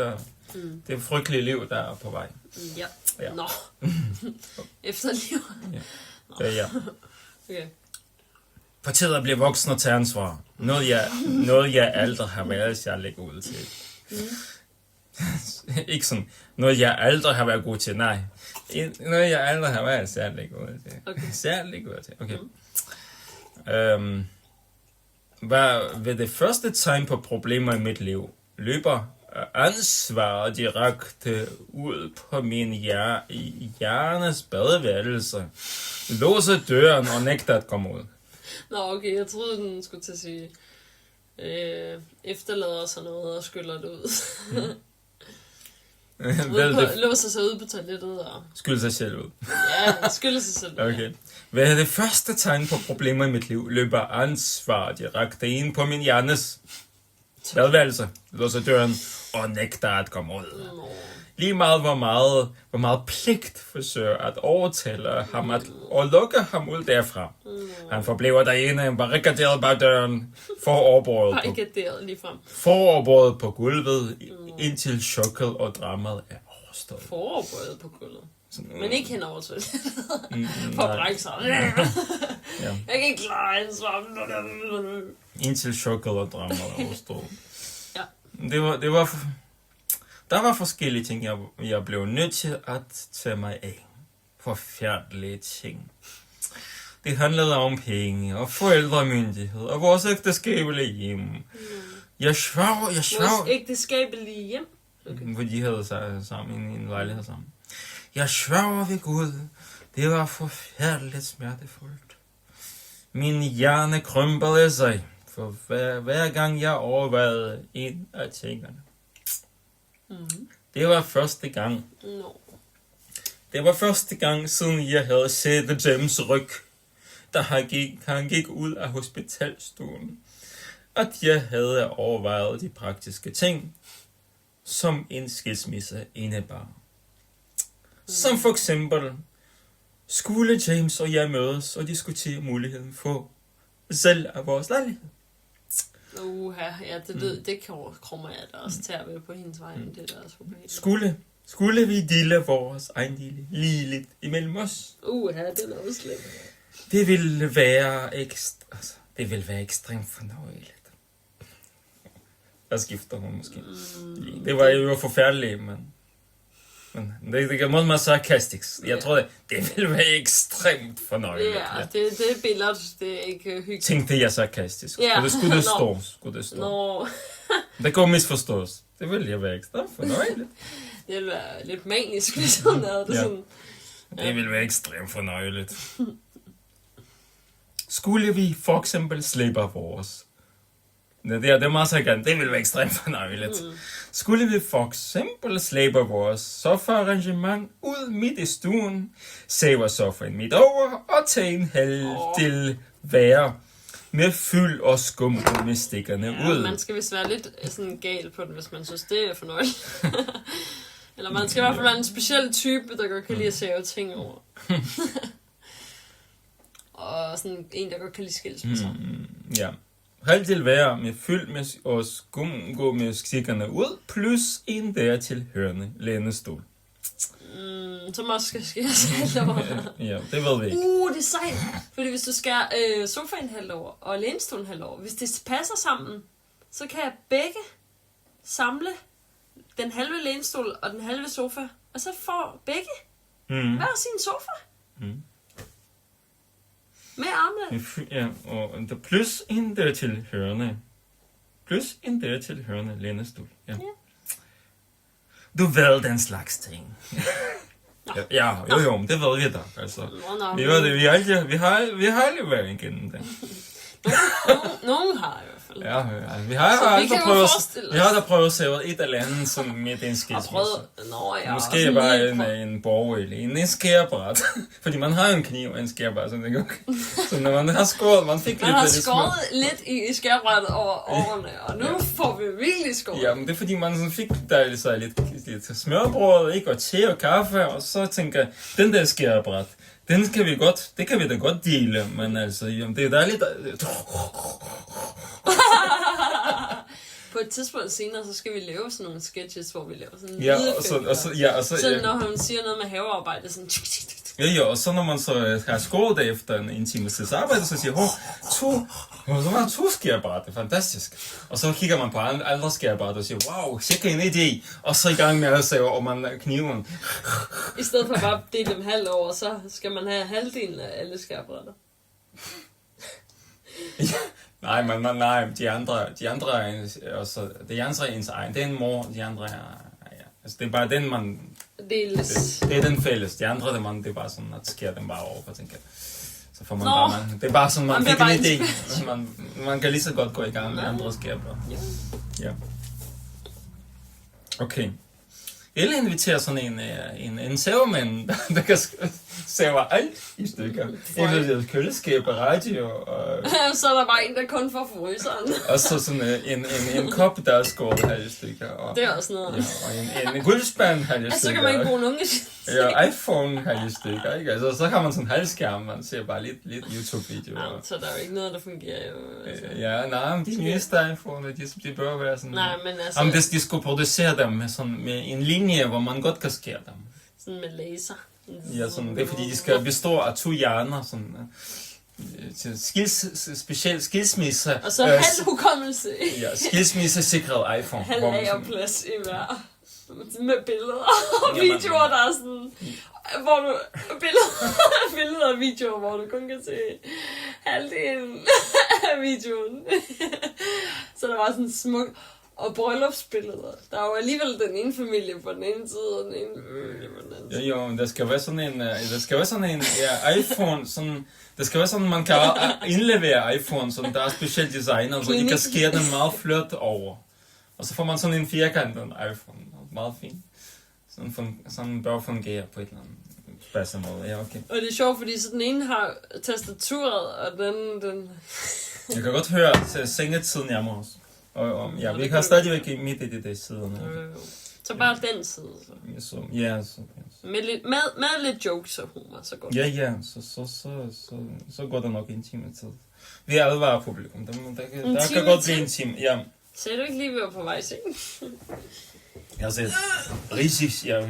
det frygtelige liv, der er på vej. Ja. Nå. Efter liv. Ja. Okay. På tide at blive voksen og tage ansvar. Noget jeg aldrig har været særlig ud til. Ikke sådan, noget jeg aldrig har været god til, nej. Noget jeg aldrig har været særlig god til. Okay. Særlig god til, okay. Ved det første tegn på problemer i mit liv, løber ansvar direkte ud på min hjernes badeværelse, låser døren og nægter at komme ud. Nå, okay, jeg troede, den skulle til at sige, efterlader sådan noget og skyller det ud. Låser sig ud på toilettet og... Skyller sig selv ud. Ja, skyller sig selv ud. Okay. Hvad er det første tegn på problemer i mit liv? Løber ansvar direkte ind på min hjernes badeværelse, låser døren og nægter at komme ud. Lige meget hvor meget pligt forsøger at overtale ham og lukke ham ud derfra. Han forblever derinde, barrikaderet bag døren, foroverbøjet på gulvet, indtil chokket og dramaet er overstået. Foroverbøjet på gulvet? Men ikke hen over toilettet. For at brække sig. Jeg kan ikke klare ansvar. Indtil chokket og dramaet er overstået. Ja. Der var forskellige ting, jeg blev nødt til at tage mig af. Forfærdelige ting. Det handlede om penge og forældremyndighed og vores ægteskabelige hjem. Jeg svær. Vores ægteskabelige hjem? Okay. Hvor de havde sammen i en lejlighed sammen. Jeg svær ved Gud. Det var forfærdeligt smertefuldt. Min hjerne krympede sig, for hver gang jeg overvejede en af tingene. Det var første gang. Det var første gang, siden jeg havde set James ryg, da han gik ud af hospitalstuen, at jeg havde overvejet de praktiske ting, som en skilsmisse indebar. Som for eksempel, skulle James og jeg mødes og diskutere muligheden for selv af vores lejlighed. Ja, det krummer jeg da også til at være på hendes vej. Det er også ubehageligt. Skulle vi dele vores ejendele lige lidt imellem os? Den er også slemt. Det ville være ekstremt fornøjeligt. Der skifter hun måske. Det var jo forfærdeligt, men det kan måtte være sarkastisk. Jeg tror, det ville være ekstremt fornøjeligt. Ja, det er billeder, det er ikke hyggeligt. Tænkte jeg sarkastisk. Skulle det stå? Nå. Det kunne misforstås. Det ville jeg være ekstremt fornøjeligt. Det ville være lidt manisk, hvis hun havde det sådan. Det ville være ekstremt fornøjeligt. Skulle vi for eksempel slippe vores Det er meget så gerne. Det vil være ekstremt fornøjeligt. Skulle vi for eksempel slæbe vores sofa-arrangement ud midt i stuen, save sofaen midt over og tage en halv til hver med fyld og skumgummestikkerne ud. Man skal vist være lidt sådan gal på den, hvis man synes, det er fornøjeligt. Eller man skal i hvert fald være en speciel type, der godt kan lide at save ting over. Og sådan en, der godt kan lide skilsmisser. Ja. Halv til hver med fyld med og skumgummestikkerne ud, plus en dertil hørende lænestol. Som også skal skæres halvt over. Ja, det ved vi ikke. Det er sejt. Fordi hvis du skærer sofaen halvt over og lænestolen halvt over, hvis det passer sammen, så kan jeg begge samle den halve lænestol og den halve sofa, og så får begge hver sin sofa. Med armene. Ja, og plus en dertil hørende. Plus en dertil hørende lænestol. Ja. Du ved den slags ting. Ja, jo, det ved vi da. Altså. Vi ved det, vi har aldrig været igennem det. Nogen har i hvert fald. Ja, vi har da prøvet at save et eller andet som med den skilsmisse. Måske bare en borg eller en skærebræt. Fordi man har jo en kniv og en skærebræt, så det går. Så når man har skåret, man fik lidt i skærebrættet over årene, og nu får vi virkelig skåret. Ja, men det er fordi man sådan fik der så lidt smørbrød, ikke, og te og kaffe, og så tænker jeg, den der skærebræt, det kan vi da godt dele, men altså, det er dejligt. På et tidspunkt senere, så skal vi lave sådan nogle sketches, hvor vi laver sådan en så når han siger noget med havearbejde, sådan... Ja, og så når man så har skåret det efter en times arbejde, så siger så var der 2 skærebræt, det er fantastisk. Og så kigger man på andre skærebræt og siger, wow, sikke en idé. Og så i gang med at save, og man kniven. I stedet for bare at dele dem halvt over, så skal man have halvdelen af alle skærebrætter. Nej, de andre er ens egen. Det er en mor, de andre er... Ja. Altså, det er bare den, man... Det er den fælles. De andre, det er bare sådan, at skære dem bare over, for tænker jeg. Så får man bare... Det er bare sådan, man fik en idé. Man kan lige så godt gå i gang med andre skærebrætter. Ja. Okay. Eller invitere sådan en savemand, der kan save alt i stykker. En køleskab og radio. Så er der bare en, der kun får fryseren. Og så sådan en kop, der er skåret halv i stykker. Og, det er også noget. Ja, og en guldspand halv i stykker. Så kan man ikke bruge nogen. Ja, iPhone halv i stykker, ikke? Altså, så har man sådan en halvskærm, man ser bare lidt YouTube-videoer. Ja, så der er jo ikke noget, der fungerer jo. Altså. Men de nyeste iPhone, de bør være sådan... Nej, men altså... Jamen, de skulle producere dem med en linje, hvor man godt kan skære dem. Sådan med laser. Ja, sådan, det er fordi, de skal bestå af 2 hjerner, sådan... Specielt skilsmisse. Og så halv hukommelse. Ja, skilsmisse-sikret iPhone. Halv lagerplads i hver. Med billeder og videoer, der er sådan... Hvor du... Billeder og videoer, hvor du kun kan se halvdelen af videoen. Så der var sådan smuk... Og bryllupsbilleder. Der er jo alligevel den ene familie på den ene side, og den ene familie på den anden side. Jo, der skal være sådan en iPhone, sådan... Det skal være sådan, man kan indlevere iPhone, så der er specielt designer, så de kan skære den meget flot over. Og så får man sådan en firkantet iPhone. Meget fint. Sådan bør fungere på et eller andet spændende måde. Ja, okay. Og det er sjovt, fordi så den ene har tastaturet, og den... Jeg kan godt høre sengetiden hjemme også. Og ja, vi har stadigvæk midt i det siderne. Så bare den side. Så. Med lidt jokes og humor, så går det. Ja, så går der nok en time tid. Vi advarer publikum. Der kan godt blive en time. Ja. Sagde du ikke lige, vi var på vej i seng?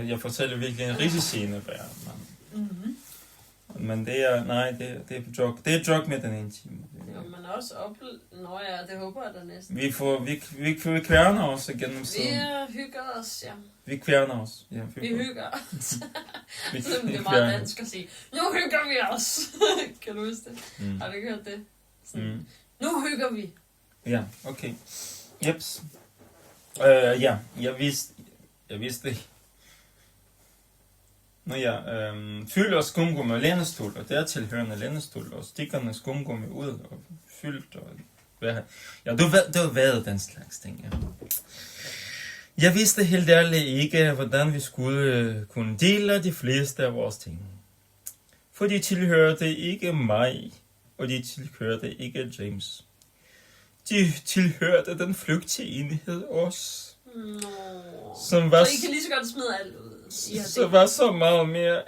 Jeg fortæller virkelig en risiscene, men det er joke. Det er joke med den ene time. Jo, men også det håber jeg da næsten. Vi kværner os igennem tiden. Vi hygger os, ja. Vi kværner os. Ja, vi hygger os. Det er meget dansk at sige. Nu hygger vi os. Kan du huske det? Har du ikke hørt det? Nu hygger vi. Ja, okay. Jeps. Jeg vidste det. Fyld og skumgummi og lænestol, og dertilhørende lænestol, og stikkerne skumgummi ud, og fyldt, og Ja, du ved den slags ting, ja. Jeg vidste helt ærligt ikke, hvordan vi skulle kunne dele de fleste af vores ting. For de tilhørte ikke mig, og de tilhørte ikke James. De tilhørte den flygtige enhed os. Som var, så I kan lige så godt smide alt ud. Så var så meget mere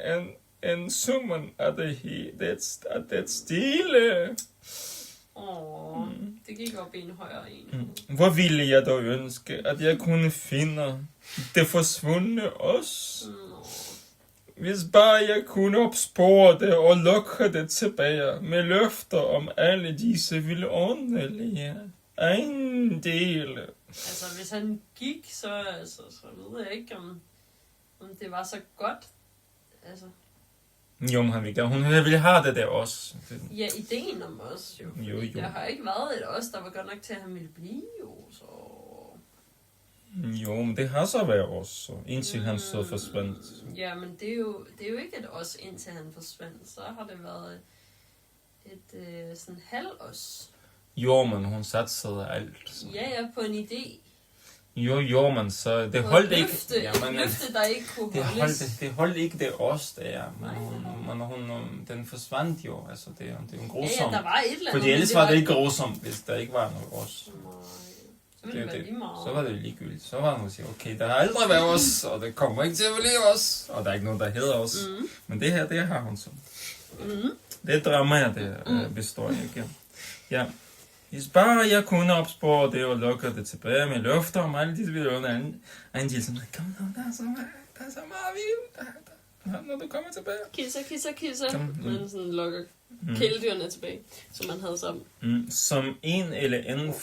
end summen af det stile. Det gik op i en højere en. Hvor ville jeg dog ønske, at jeg kunne finde det forsvundne os. Hvis bare jeg kunne opspore det og lukke det tilbage med løfter om alle disse vidunderlige ejendele. Altså, hvis han gik, så ved jeg ikke, om det var så godt. Altså. Jo, men hun ville have det der også. Ja, ideen om os jo. Jo. Der har ikke været et os, der var godt nok til, at han ville blive jo, så... Jo, men det har så været os, indtil han så forsvandt. Ja, men det er jo ikke et os, indtil han forsvandt. Så har det været et sådan halv-os. Jo, men hun satsede alt. Så. Ja, på en idé. Jo, men så det holdt ikke. Løfte, der ikke kunne holdes. Det holdt ikke det os der, men hun den forsvandt jo. Altså det er jo en grusom. Ja, der var et eller andet. Fordi ellers var det ikke grusomt, hvis der ikke var noget os. Så var det ligegyldigt. Så var hun sige, okay, der har aldrig været os, og det kommer ikke til at blive os, og der er ikke nogen, der hedder os. Men det her, det har hun så. Det er dramaer, det består ikke. Ja. Hvis bare jeg kunne opspore det og lukke det tilbage med løfter om alle disse videoer, en til sådan, kom nu, der er så meget vildt, når du kommer tilbage. Kisser. Men sådan lukker kæledyrene tilbage, som man havde sammen. Som en eller anden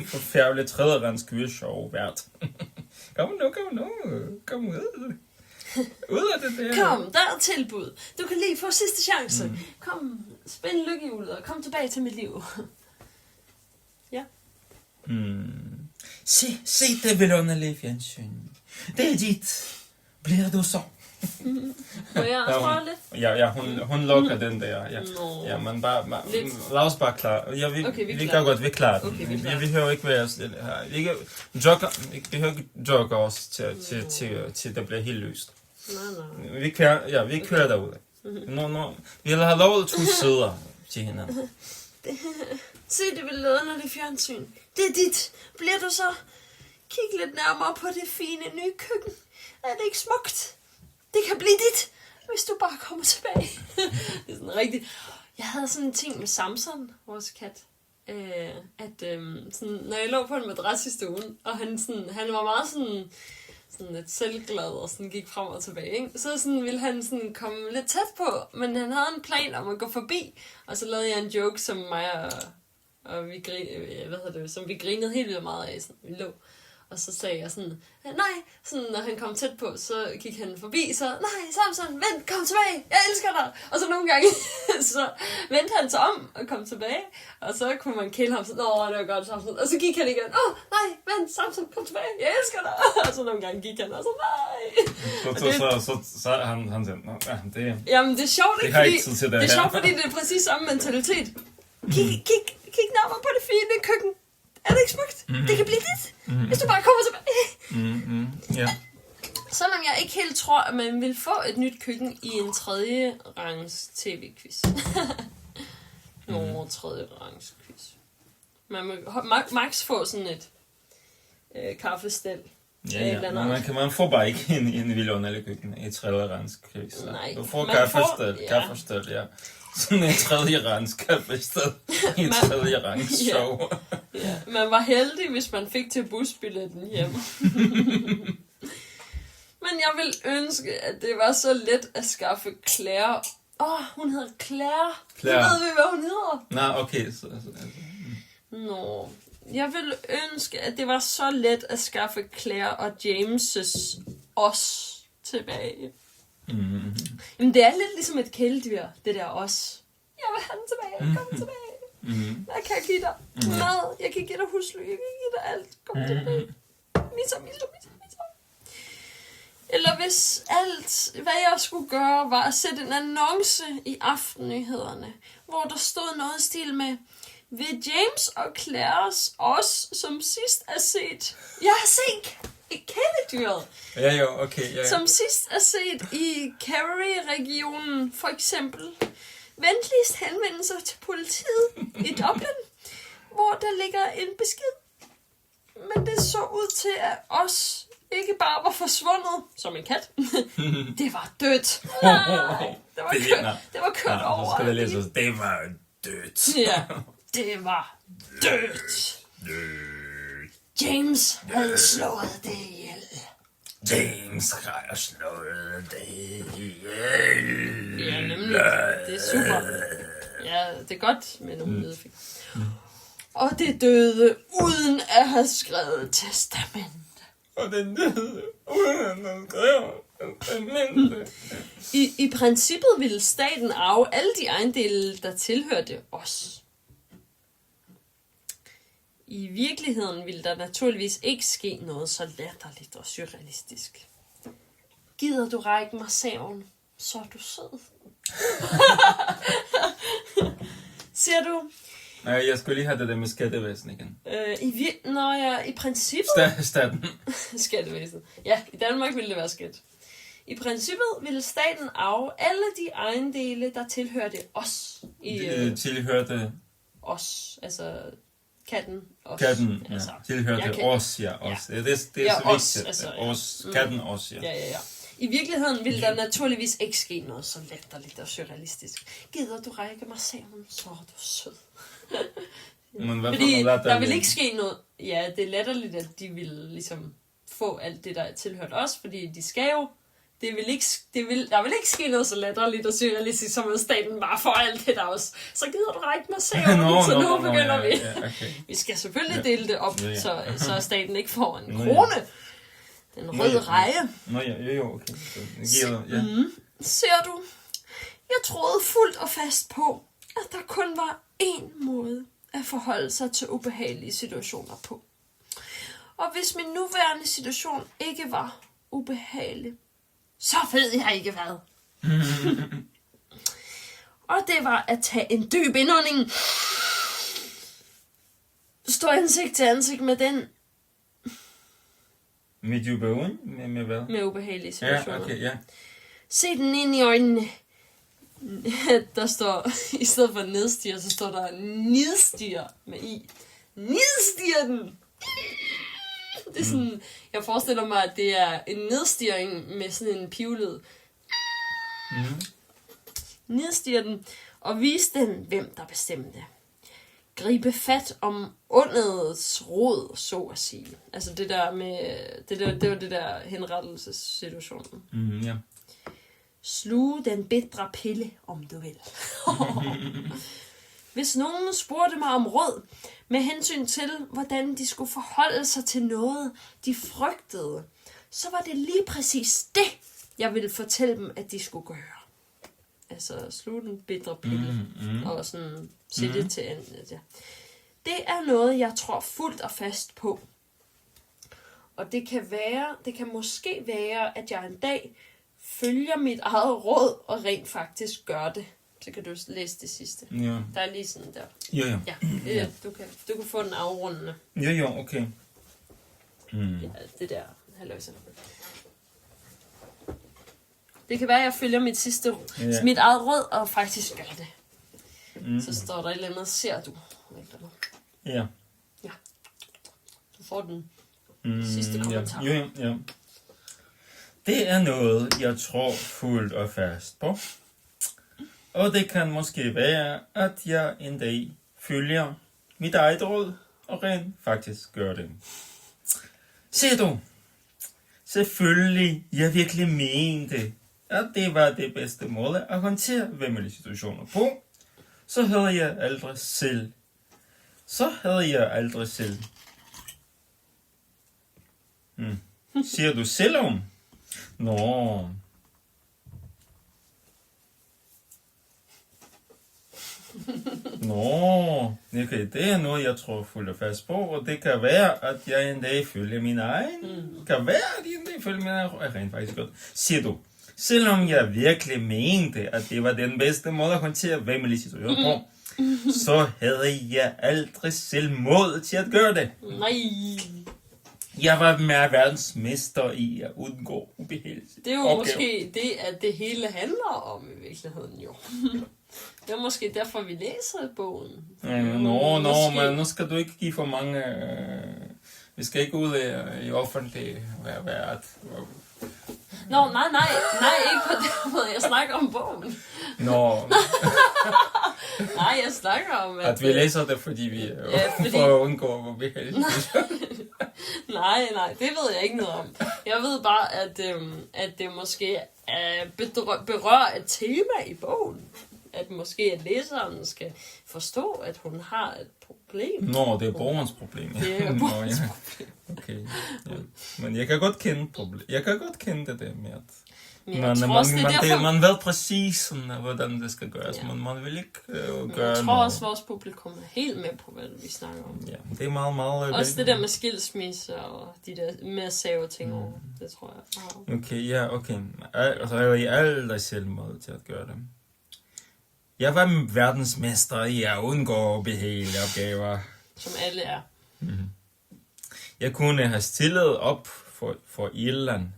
forfærdelig tredjerens gyrshow vært. Kom nu. Kom ud. Ud af det der. Kom, der er tilbud. Du kan lige få sidste chance. Kom, spænd lykkehjulet og kom tilbage til mit liv. Ja. Se det vidunderlige fjernsyn. Det er dit. Bliver du så? Må jeg prøve lidt? Ja, hun lukker den der. Ja, men bare lad os bare klare. Ja, vi kan godt, vi klarer den. Okay, vi behøver ikke være stille her. Vi behøver ikke jogge os til det bliver helt løst. Nej. Vi kører derude. Vi vil have lov 2 sider til hinanden. Se det vidunderlige fjernsyn. Det er dit. Bliver du så? Kig lidt nærmere på det fine nye køkken. Er det ikke smukt? Det kan blive dit, hvis du bare kommer tilbage. Det er sådan rigtigt. Jeg havde sådan en ting med Samson, vores kat. Sådan, når jeg lå på en madras i stuen, og han var meget sådan lidt selvglad og sådan gik frem og tilbage, ikke? Så sådan ville han sådan komme lidt tæt på, men han havde en plan om at gå forbi, og så lavede jeg en joke, som mig og vi grinede helt vildt meget af, sådan vi lå. Og så sagde jeg sådan, nej, sådan, når han kom tæt på, så gik han forbi, så, nej, Samson, vent, kom tilbage, jeg elsker dig. Og så nogle gange, så vendte han sig om og kom tilbage, og så kunne man kæle ham sådan, det var godt, Samson. Og så gik han igen, nej, vent, Samson, kom tilbage, jeg elsker dig. Og så nogle gange gik han, og så, nej. Så han sagde, det jamen, det er sjovt, ikke? Det er sjovt, fordi det er præcis samme mentalitet. Kig nærmere på det fine køkken. Er det ikke smukt? Det kan blive dit, hvis du bare kommer tilbage. Ja. Selvom jeg ikke helt tror, at man vil få et nyt køkken i en 3. rangs tv-quiz. Tredje rangs quiz. Man må max få sådan et kaffestel. Ja, men man får bare ikke en vidunderlig køkken i 3. rangs quiz. Nej. Du får kaffestel, ja. Sådan en 3. rangs kaffested i 3. rangs show. Ja, man var heldig, hvis man fik til busbilletten hjem. Men jeg vil ønske, at det var så let at skaffe Claire. Hun hedder Claire. Ved vi, hvad hun hedder? Nej, okay. Nå, jeg vil ønske, at det var så let at skaffe Claire og James' os tilbage. Jamen, det er lidt ligesom et kæledyr, det der os. Jeg vil have den tilbage, kom tilbage. Jeg kan give dig mad, jeg kan give dig husly, jeg kan give dig alt. Kom tilbage. Misser. Jeg Eller hvis alt, hvad jeg skulle gøre, var at sætte en annonce i aftennyhederne, hvor der stod noget i stil med, vil James og Claires os, som sidst er set... Jeg har set kæledyret, Ja, jo, okay. Ja. som sidst er set i Kerry-regionen, for eksempel. Venligst henvende sig til politiet i Dublin, hvor der ligger en besked. Men det så ud til, at os ikke bare var forsvundet som en kat. Det var dødt. Nej, det var kørt over. Så skal det læse, det var dødt. Ja, det var dødt. James havde slået det ihjel. James har slået det ihjel. Ja, nemlig. Det er super. Ja, det er godt med nogle lydeffekter. Og det døde uden at have skrevet testament. Og den døde uden at skrive testamente. I princippet ville staten arve alle de ejendele, der tilhørte os. I virkeligheden ville der naturligvis ikke ske noget så latterligt og surrealistisk. Gider du række mig saven, så er du sød. Ser du? Nej, jeg skulle lige have det der med skattevæsen igen. I princippet... Staten. Skattevæsen. Ja, i Danmark ville det være skat. I princippet ville staten arve alle de ejendele, der tilhørte os. Tilhørte Os, altså katten. Os. katten, ja. Altså, Tilhørte os, ja. Os. Ja. Det er Ja, så os, vigtigt. altså, ja. Os, katten, os, ja. Ja. I virkeligheden ville der naturligvis ikke ske noget så latterligt og surrealistisk. Gider du række mig saven, så er du sød. Men hvad Fordi for noget der vil ikke ske noget... Ja, det er latterligt, at de vil ligesom få alt det, der er tilhørt os, fordi de skal jo... Der vil ikke ske noget så latterligt og surrealistisk, som at staten bare får alt det der også. Så gider du række mig saven, så nu begynder vi. Ja, okay. Vi skal selvfølgelig dele det op, Ja. så staten ikke får en krone. Den røde reje. Nå ja, jo, okay. Ja. Ser du? Jeg troede fuldt og fast på, at der kun var én måde at forholde sig til ubehagelige situationer på. Og hvis min nuværende situation ikke var ubehagelig, så ved jeg ikke hvad. Og det var at tage en dyb indånding. Stå ansigt til ansigt med den. Med dybe med hvad? Med ubehagelige situationer. Ja, okay, ja. Se den ind i øjnene. Der står, i stedet for nedstiger, så står der nidstiger med i. Nidstiger den! Det er sådan, jeg forestiller mig, at det er en nedstirring med sådan en pivled. Nedstiger den, og vise den, hvem der bestemte. Gribe fat om ondets rod, så at sige. Altså det der med, det var det der henrettelsessituationen. Ja. Sluge den bitre pille, om du vil. Hvis nogen spurgte mig om råd med hensyn til, hvordan de skulle forholde sig til noget, de frygtede, så var det lige præcis det, jeg ville fortælle dem, at de skulle gøre. Altså sluge den bitre pille og sådan sætte til andet. Ja. Det er noget, jeg tror fuldt og fast på. Og det kan måske være, at jeg en dag følger mit eget råd og rent faktisk gør det. Så kan du læse det sidste. Ja. Der er lige sådan der. Ja. Ja, du kan få den afrundende. Ja, okay. Ja, det der. Halløjse. Det kan være, at jeg følger mit eget råd og faktisk gør det. Så står der et eller andet, ser du. Ja. Ja. Du får den sidste kommentar. Ja. Det er noget, jeg tror fuldt og fast på. Og det kan måske være, at jeg en dag følger mit eget råd og rent faktisk gør det. Se du, selvfølgelig jeg virkelig mente, at det var det bedste måde at håndtere vemmelige situationer på. Så havde jeg aldrig selv. Siger du selv om? Nå. Nå, okay, det er noget, jeg tror fuldt og fast på, og det kan være, at jeg en dag følger min egen. Kan være, at jeg en dag følger min egen. Jeg rent faktisk godt. Siger du, selvom jeg virkelig mente, at det var den bedste måde at håndtere væmmelige situationer på, så havde jeg aldrig selv mod til at gøre det. Nej. Jeg var med verdensmester i at undgå ubehag. Det er jo måske det, at det hele handler om i virkeligheden jo. Det er måske derfor, vi læser bogen. Men nu skal du ikke give for mange... vi skal ikke ud i offentlig vært. Nej, ikke på den måde. Jeg snakker om bogen. Nej, jeg snakker om, at vi læser det, fordi vi for at undgå ubehag. Nej, det ved jeg ikke noget om. Jeg ved bare, at det måske berører et tema i bogen. At måske at læseren skal forstå, at hun har et problem. Nå, det er borgerens problem. Det er borgerens problem. Okay, ja. Men jeg kan godt kende problem. Jeg kan godt kende det der med, at man ved præcis, sådan, hvordan det skal gøres, men man vil ikke gøre noget. Jeg tror også, at vores publikum er helt med på, hvad vi snakker om. Ja, det er meget, meget... Også det der med skilsmisse og de der med at save ting over, det tror jeg. Okay, ja, okay. Altså, jeg er aldrig selv måde til at gøre det. Jeg var verdensmester i at undgå ubehagelige opgaver. Som alle er. Jeg kunne have stillet op for Irland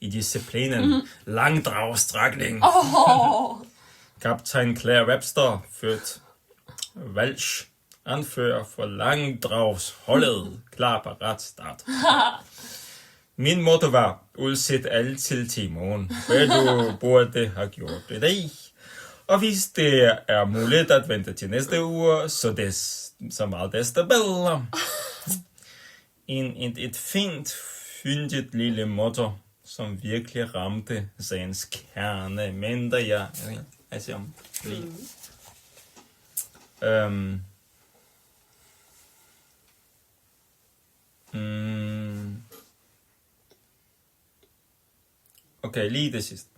i disciplinen langdragstrækning. Kaptajn Claire Webster, født Walsh, anfører for langdragsholdet, klar på ret start. Min motto var, udsæt altid til i morgen, hvad du burde have gjort i dag. Og hvis det er muligt at vente til næste uge, så meget desto bedre. Et fint, fyndigt lille motto, som virkelig ramte sagens kerne, men der jeg siger lige. Okay, lige det sidste.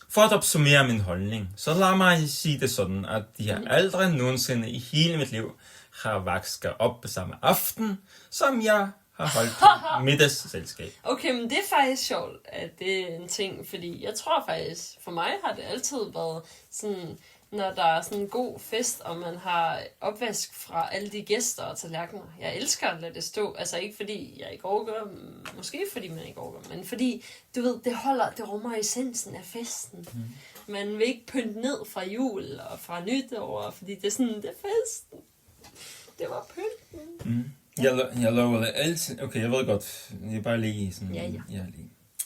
For at opsummere min holdning, så lad mig sige det sådan, at jeg aldrig nogensinde i hele mit liv har vasket op på samme aften, som jeg har holdt middagsselskab. Okay, men det er faktisk sjovt, at det er en ting, fordi jeg tror faktisk, for mig har det altid været sådan, når der er sådan en god fest, og man har opvask fra alle de gæster og tallerkener. Jeg elsker at lade det stå, altså ikke fordi jeg ikke overgår, måske fordi man ikke overgår, men fordi, du ved, det rummer essensen af festen. Man vil ikke pynte ned fra jul og fra nytår, fordi det er sådan, det er festen. Det var pynten. Jeg lover det altid. Okay, jeg ved godt. Det er bare lige sådan. Ja. Lige.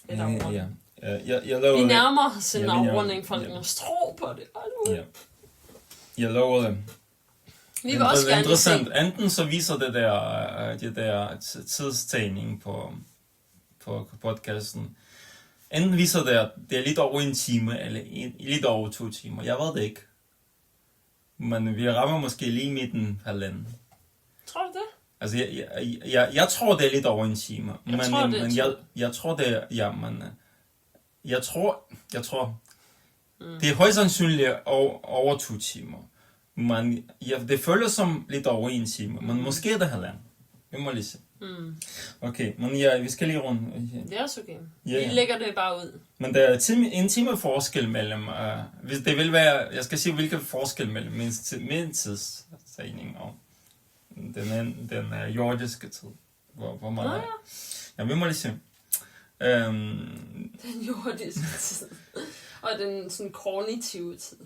Jeg lover vi nærmer os en afrunding, for at tro på det. Ja. Jeg lover det. Vi vil også gerne interessant. Enten så viser det der tidstagning på podcasten. Enten viser det, at det er lidt over en time, eller lidt over 2 timer. Jeg ved det ikke. Men vi rammer måske lige midten halvanden. Tror du det? Altså, jeg tror, det er lidt over en time. Jeg tror, det er højst sandsynligt over 2 timer. Men det føles som lidt over en time. Men måske er det halvanden. Vi må lige se. Okay, men vi skal lige runde. Det er også okay. Vi lægger det bare ud. Men der er en time forskel mellem... det vil være... Jeg skal sige, hvilken forskel mellem min tidstagning og den jordiske tid. Hvor meget ja, vi må lige se. Den jordiske tid. Og den sådan kognitive tid.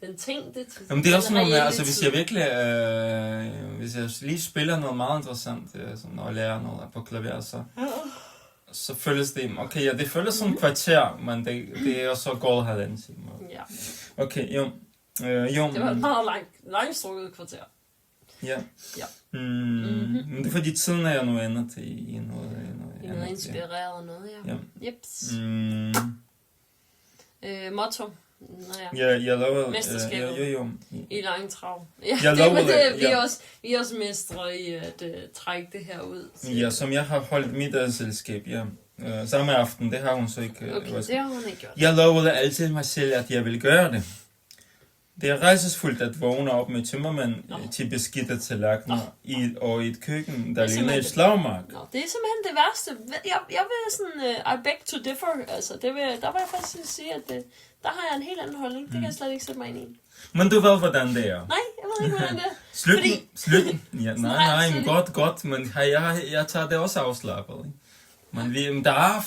Den tænkte tid. Jamen det er også noget med, altså hvis jeg virkelig, hvis jeg lige spiller noget meget interessant, sådan, og lærer noget på klaver, så føles det, okay, ja, det føles som kvarter, men det er så gået halvanden time. Ja. Okay, jo. Det var et meget langstrukket kvarter. Ja. Men det er fordi tiden er jeg nu ender til i noget inspireret noget, ja. Jeps. Motto. Jeg lover mesterskabet i lang trav. Vi er også mestre i at trække det her ud. Ja, som jeg har holdt middagsselskab, ja. samme aften. Det har hun så ikke Okay, vasket. det har hun ikke gjort. Jeg lovede altid mig selv, at jeg ville gøre det. Det er rejsesfuldt at vågne op med tømmermænd til beskidte tallerkener og i et køkken, der ligner et slagmark. Nå, det er simpelthen det værste. Jeg vil sådan, I beg to differ. Altså, der vil jeg faktisk sige, at der har jeg en helt anden holdning. Det kan jeg slet ikke sætte mig ind i. Men du ved, hvordan det er. Nej, jeg ved ikke, hvordan det er. Slutten. Ja, nej, men godt, men jeg tager det også afslappet. Ikke? Men der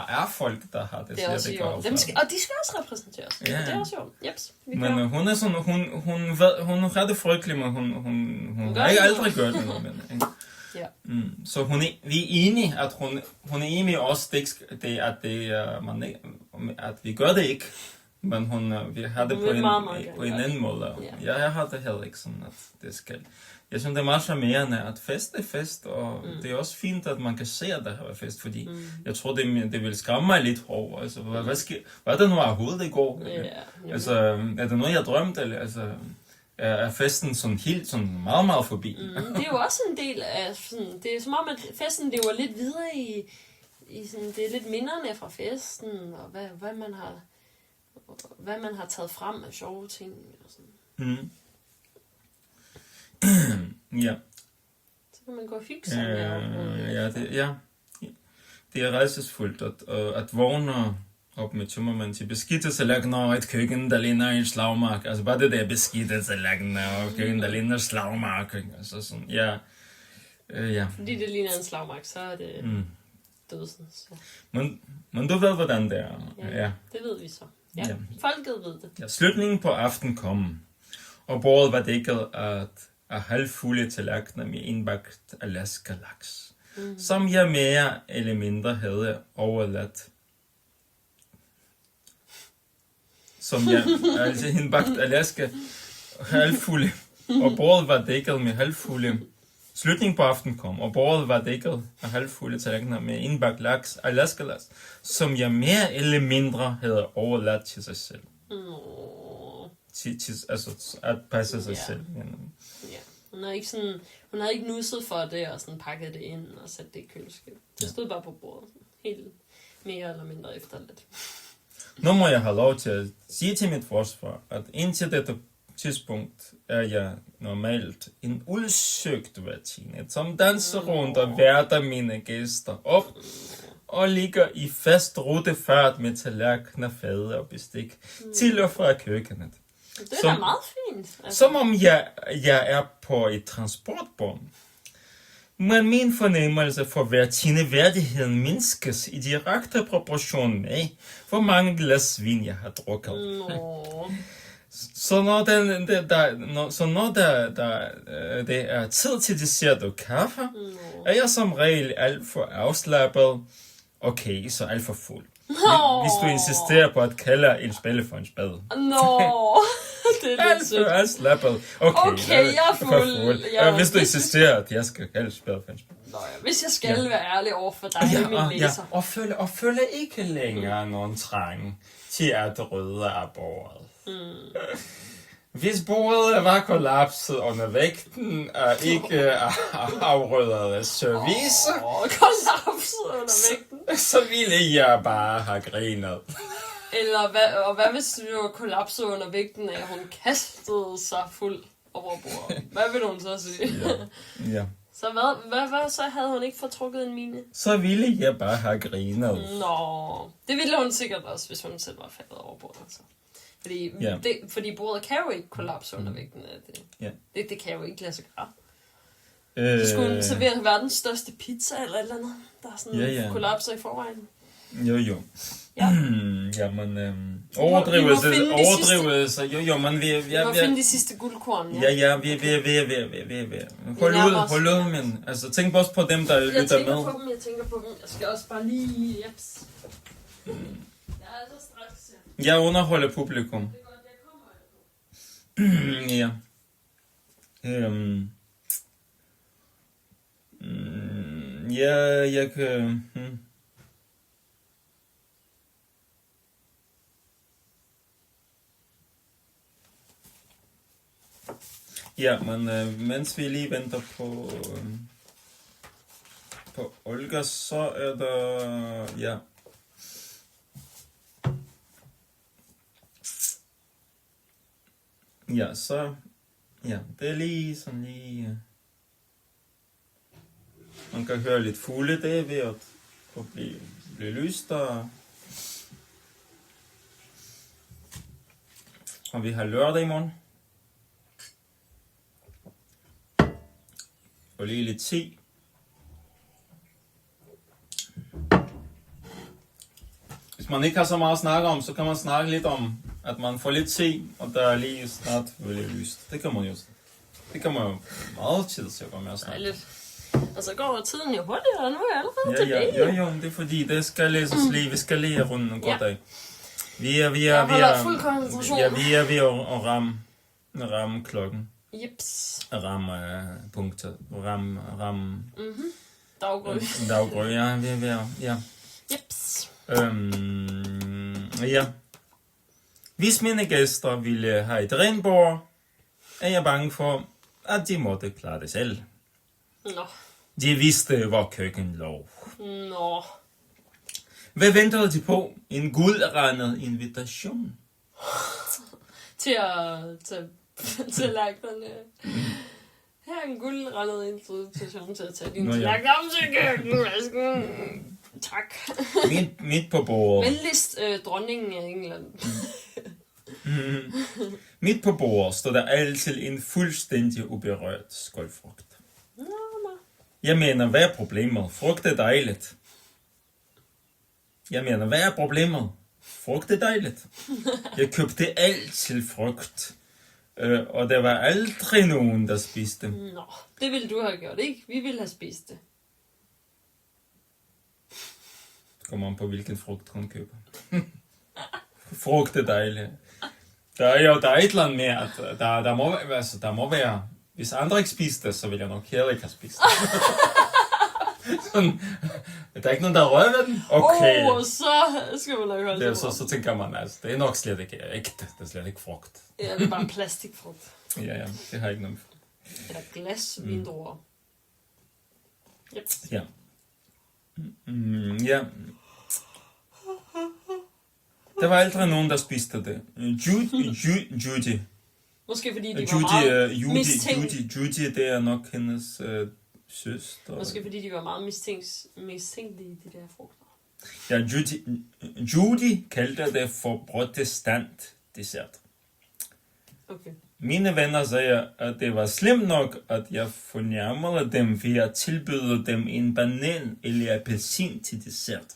er folk, der har det. Det er også jo. Og de skal også repræsenteres. Ja. Det er også jo. Jeps, men hun er sådan, hun har det frygteligt, men hun har ikke aldrig gjort noget med det. Ja. Så vi er enige, at hun er enig med os, at vi gør det ikke. Men vi har det på en anden måde. Ja. Jeg har det heller ikke sådan, at det skal. Jeg synes, det er meget charmerende, at fest er fest, og det er også fint, at man kan se, at der har været fest, fordi jeg tror, det vil skræmme mig lidt over. Altså, hvad er det nu overhovedet i går? Altså, er det noget, jeg drømte, eller altså, er festen sådan helt, sådan meget, meget forbi? Det er jo også en del af, sådan, det er som om, at festen lever lidt videre i sådan, det er lidt minderne fra festen, og hvad man har taget frem af sjove ting, og sådan. Ja. Så kan man gå og hygge sig med det er rejsesfuldt at vågne op med tømmermænd til beskidte tallerkener og et køkken, der ligner en slagmark. Altså bare det der beskidte tallerkener og køkken, der ligner slagmark. Altså sådan, ja. Fordi det ligner en slagmark, så er det dødsen. Så. Men du ved, hvordan det er. Ja. Det ved vi så. Ja. Folket ved det. Ja, slutningen på aften kom, og bordet var dækket af halvfulde tallerkener med indbagt Alaska-laks, som jeg mere eller mindre havde overladt. Altså indbagt Alaska, halvfulde, og bordet var dækket med halvfulde. Slutningen på aften kom, og bordet var dækket af halvfulde tallerkener med indbagt laks, Alaska-laks, som jeg mere eller mindre havde overladt til sig selv. Altså at passe sig selv. Ja. Hun havde ikke nusset for det og sådan pakket det ind og sat det i køleskab. Det stod bare på bordet. Helt mere eller mindre efterladt. Nu må jeg have lov til at sige til mit forsvar, at indtil dette tidspunkt er jeg normalt en udsøgt værtinde, som danser rundt og værter mine gæster op og ligger i fast rutefart med tallerkener, fade og bestik til og fra køkkenet. Det er da meget fint. Altså. Som om jeg er på et transportbånd. Men min fornemmelse for værtindeværdigheden mindskes i direkte proportion med, hvor mange glas vin jeg har drukket. Så når det er tid til dessert og kaffe, er jeg som regel alt for afslappet. Okay, så alt for fuld. Hvis du insisterer på at kalde en spille for en spade. Det er lidt sødt. Alt slappet. Okay, jeg er fuld. Hvis du insisterer, at jeg skal kalde spade for en spade. Hvis jeg skal være ærlig over for dig, min læser. Og føler ikke længere nogen trang til at rydde af bordet. Hvis bordet var kollapset under vægten og ikke afryddet af service, kollapset under vægten, så ville jeg bare have grinet. Eller hvad hvis du var kollapset under vægten, at hun kastede sig fuld over bordet? Hvad vil hun så sige? Ja. Så hvad så havde hun ikke fortrukket en mine? Så ville jeg bare have grinet. Det ville hun sikkert også, hvis hun selv var faldet over bordet. Altså. Fordi bordet kan jo ikke kollapse under vægten af det. Det kan jo ikke lade sig gøre. Så skulle hun servere verdens største pizza eller et eller andet, der er sådan kollapser i forvejen. Jo. Jamen, overdrivelse. Jo, men vi må finde de sidste guldkorn. Hold ud, men altså, tænk også på dem, der lytter med. Jeg tænker på dem. Jeg skal også bare lige... Jeps. Jeg er altså straks. Jeg underholder publikum. Det er godt, jeg kommer. Ja. Jeg kan... Ja, men mens vi lige venter på på Olga, så er der... Ja. Ja, så... Ja, det er lige sådan lige... Man kan høre lidt fugle, det er ved at blive lyst, og vi har lørdag i morgen. Og lige lidt te. Hvis man ikke har så meget at snakke om, så kan man snakke lidt om, at man får lidt te, og der er lige snart lidt lyst. Det kan man jo meget tid til at gå med at snakke. Dejligt. Og så går tiden jo hurtigere, og nu er jeg allerede tilbage. Jo, det er fordi, det skal læses lige. Vi skal lige runde en god dag. Vi er fuld koncentration. Ja, vi er ved at ramme klokken. Jeps. Ramme punktet. Ramme. Daggry, ja, vi er ved ja. Jeps. Ja. Hvis mine gæster ville have et renbord, er jeg bange for, at de måtte klare det selv. Nå. De vidste, hvor køkken lå. Nå. Hvad ventede de på? En guldrandet invitation? til tallerkenerne. Her er en guldrandet invitation til at tage din tallerken om til køkkenvasken. Tak. Midt på bordet. Venligst dronningen af England. Midt på bordet står der altid en fuldstændig uberørt skålfrugt. Jeg mener, hvad er problemet? Frugt er dejligt. Frugt er dejligt. Jeg købte altid frugt. Og der var aldrig nogen, der spiste. Nå, det ville du have gjort, ikke? Vi ville have spist det. Kommer an på, hvilken frugt hun køber. Frugt er dejligt. Der er et eller andet med, at der må være... Hvis andre ikke spiser det, så vil jeg nok heller ikke have spist det. Sådan, der er ikke nogen, der rører ved den? Okay. Så skal man nok holde det. Så tænker man, altså, det er nok slet ikke ægte. Det er slet ikke frugt. Ja, det er bare en plastikfrugt. Ja, det har ikke noget. Eller glasvindruer. Yep. Ja. Ja. Der var aldrig nogen, der spiste det. Judy. Måske fordi de var meget Judy, det er nok hendes søster. Måske fordi de var meget mistænkelige, de der frugter. Ja, Judy kaldte det for protestant dessert. Okay. Mine venner sagde, at det var slemt nok, at jeg fornærmede dem ved at tilbyde dem en banan eller appelsin til dessert.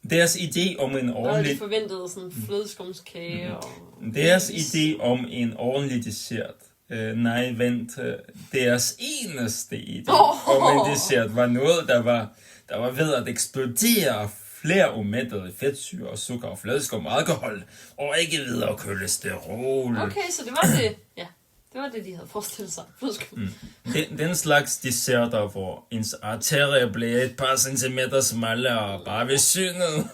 Deres idé om en ordentlig... de forventede sådan en flødeskumskage og... Deres idé om en ordentlig dessert. Nej, vent. Deres eneste idé om en dessert var noget, der var ved at eksplodere flere umættede fedtsyre og sukker og flødeskum og alkohol, og ikke videre kolesterol. Okay, så det var det. Ja, det var det, de havde forestillet sig. Flødeskum. Den slags desserter, hvor ens arterie blev et par centimeter smalle og bare ved synet.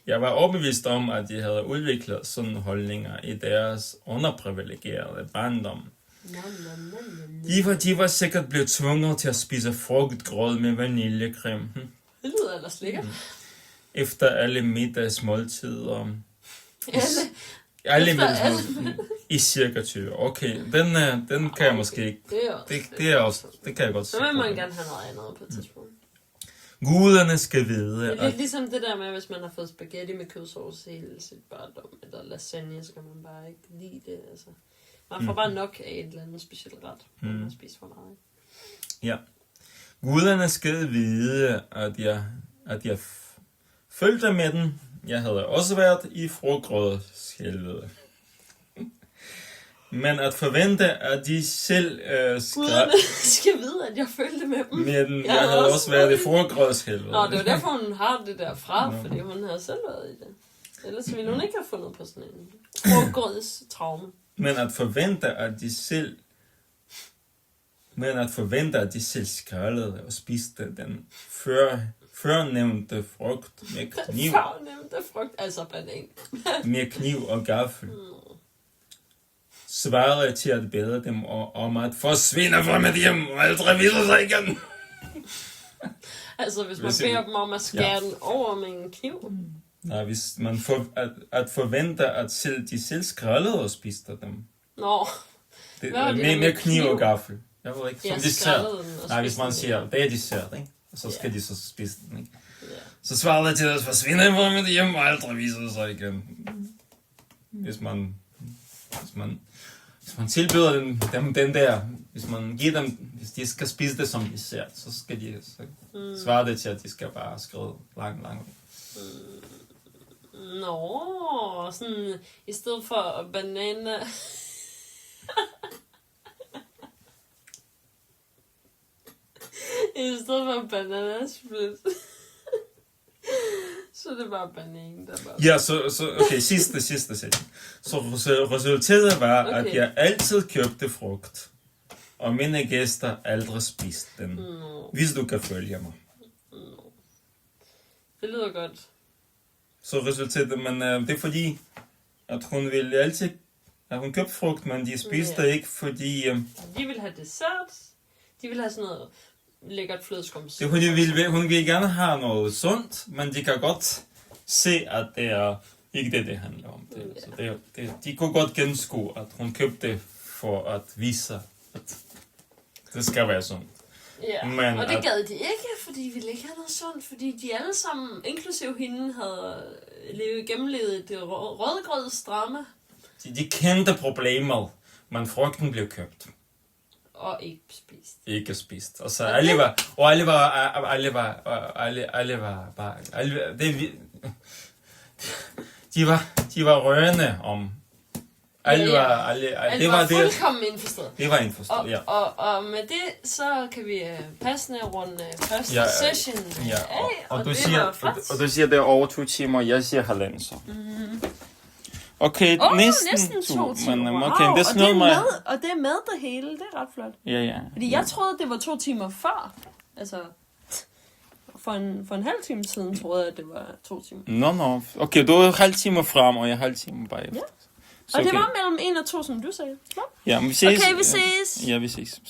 Jeg var overbevist om, at de havde udviklet sådan holdninger i deres underprivilegerede barndom. De var sikkert blevet tvunget til at spise frugtgrød med vaniljecreme. Det lyder ellers lækkert. Efter alle middagsmåltider. Alle middagsmåltider. I cirka 20. Okay, den kan jeg måske ikke. Det kan jeg godt se. Så vil man gerne have noget andet på et tidspunkt. Guderne skal vide. Det er lidt ligesom det der med, hvis man har fået spaghetti med kødsovs hele sit barndom, eller lasagne, så kan man bare ikke lide det. Altså. Man får bare nok af et eller andet specielt ret, når man spiser for meget. Ja. Guderne skal vide, at jeg følte med den. Jeg havde også været i frugtgrødshelvede. Men at forvente, at de selv Guderne skal vide, at jeg følte med dem. Men jeg havde også været i frugtgrødshelvede. Nå, det var derfor, hun har det der fra, fordi hun havde selv været i det. Ellers ville hun ikke have fundet på sådan en frugtgrødstraume. Men at forvente, at de selv skrællede og spiste den førnævnte frugt med kniv. Førnævnte frugt, altså banan. Med kniv og gaffel. svarede til at bede dem om at forsvinde fra mit hjem og aldrig vise sig igen. Altså, hvis man beder dem om at skære den over med en kniv. Nej, hvis man at forvente, at de selv skrællede og spiste dem. Nå. Med kniv og gaffel. Jeg ved ikke, som Ja, dessert. Nej, hvis man siger, det er dessert, ikke? Og så skal de så spise den, ikke? Så svarede til at forsvinde fra mit hjem og aldrig vise sig igen. Hvis man tilbyder dem den der, hvis man giver dem, hvis de skal spise det som dessert, så skal de svare det til, at de skal bare skrive langt væk. Nå, sådan i stedet for bananer. I stedet for bananasplit. Så det er bare bananen, der bare... Ja, så okay, sidste sætning. Så resultatet var, at jeg altid købte frugt, og mine gæster aldrig spiste den. Hvis du kan følge mig. Det lyder godt. Så resultatet, men det er fordi, at hun ville altid, at hun købte frugt, men de spiste ikke, fordi... De vil have dessert, de vil have sådan noget lækkert flødeskum. Hun vil gerne have noget sundt, men de kan godt se, at det er ikke det handler om. Så de kunne godt genskue, at hun købte det for at vise, at det skal være sundt. Ja, men og det gad de ikke, fordi de ville ikke have noget sundt, fordi de alle sammen, inklusive hende, havde gennemlevet det rødgrødsdrama. De kendte problemet, men frugten blev købt. Og ikke spist. Ikke spist. Og så de var rørende om. Alle var fuldkommen indforstået. Det var indforstået, ja. Og med det, så kan vi passende runde første session af, og det var flot. Og du siger, det er over 2 timer, jeg siger 1,5 så. Okay, næsten 2 timer. Men, okay, wow, det snød mig. Og det er med det hele, det er ret flot. Ja. Fordi jeg troede, det var 2 timer før. Altså, for en halv time siden troede jeg, at det var 2 timer. Nå. Okay, du er halv time frem, og jeg er halv time bagefter. Ja. Og det var mellem 1 og 2, som du sagde. Ja, men vi ses. Okay, vi ses. Ja, vi ses.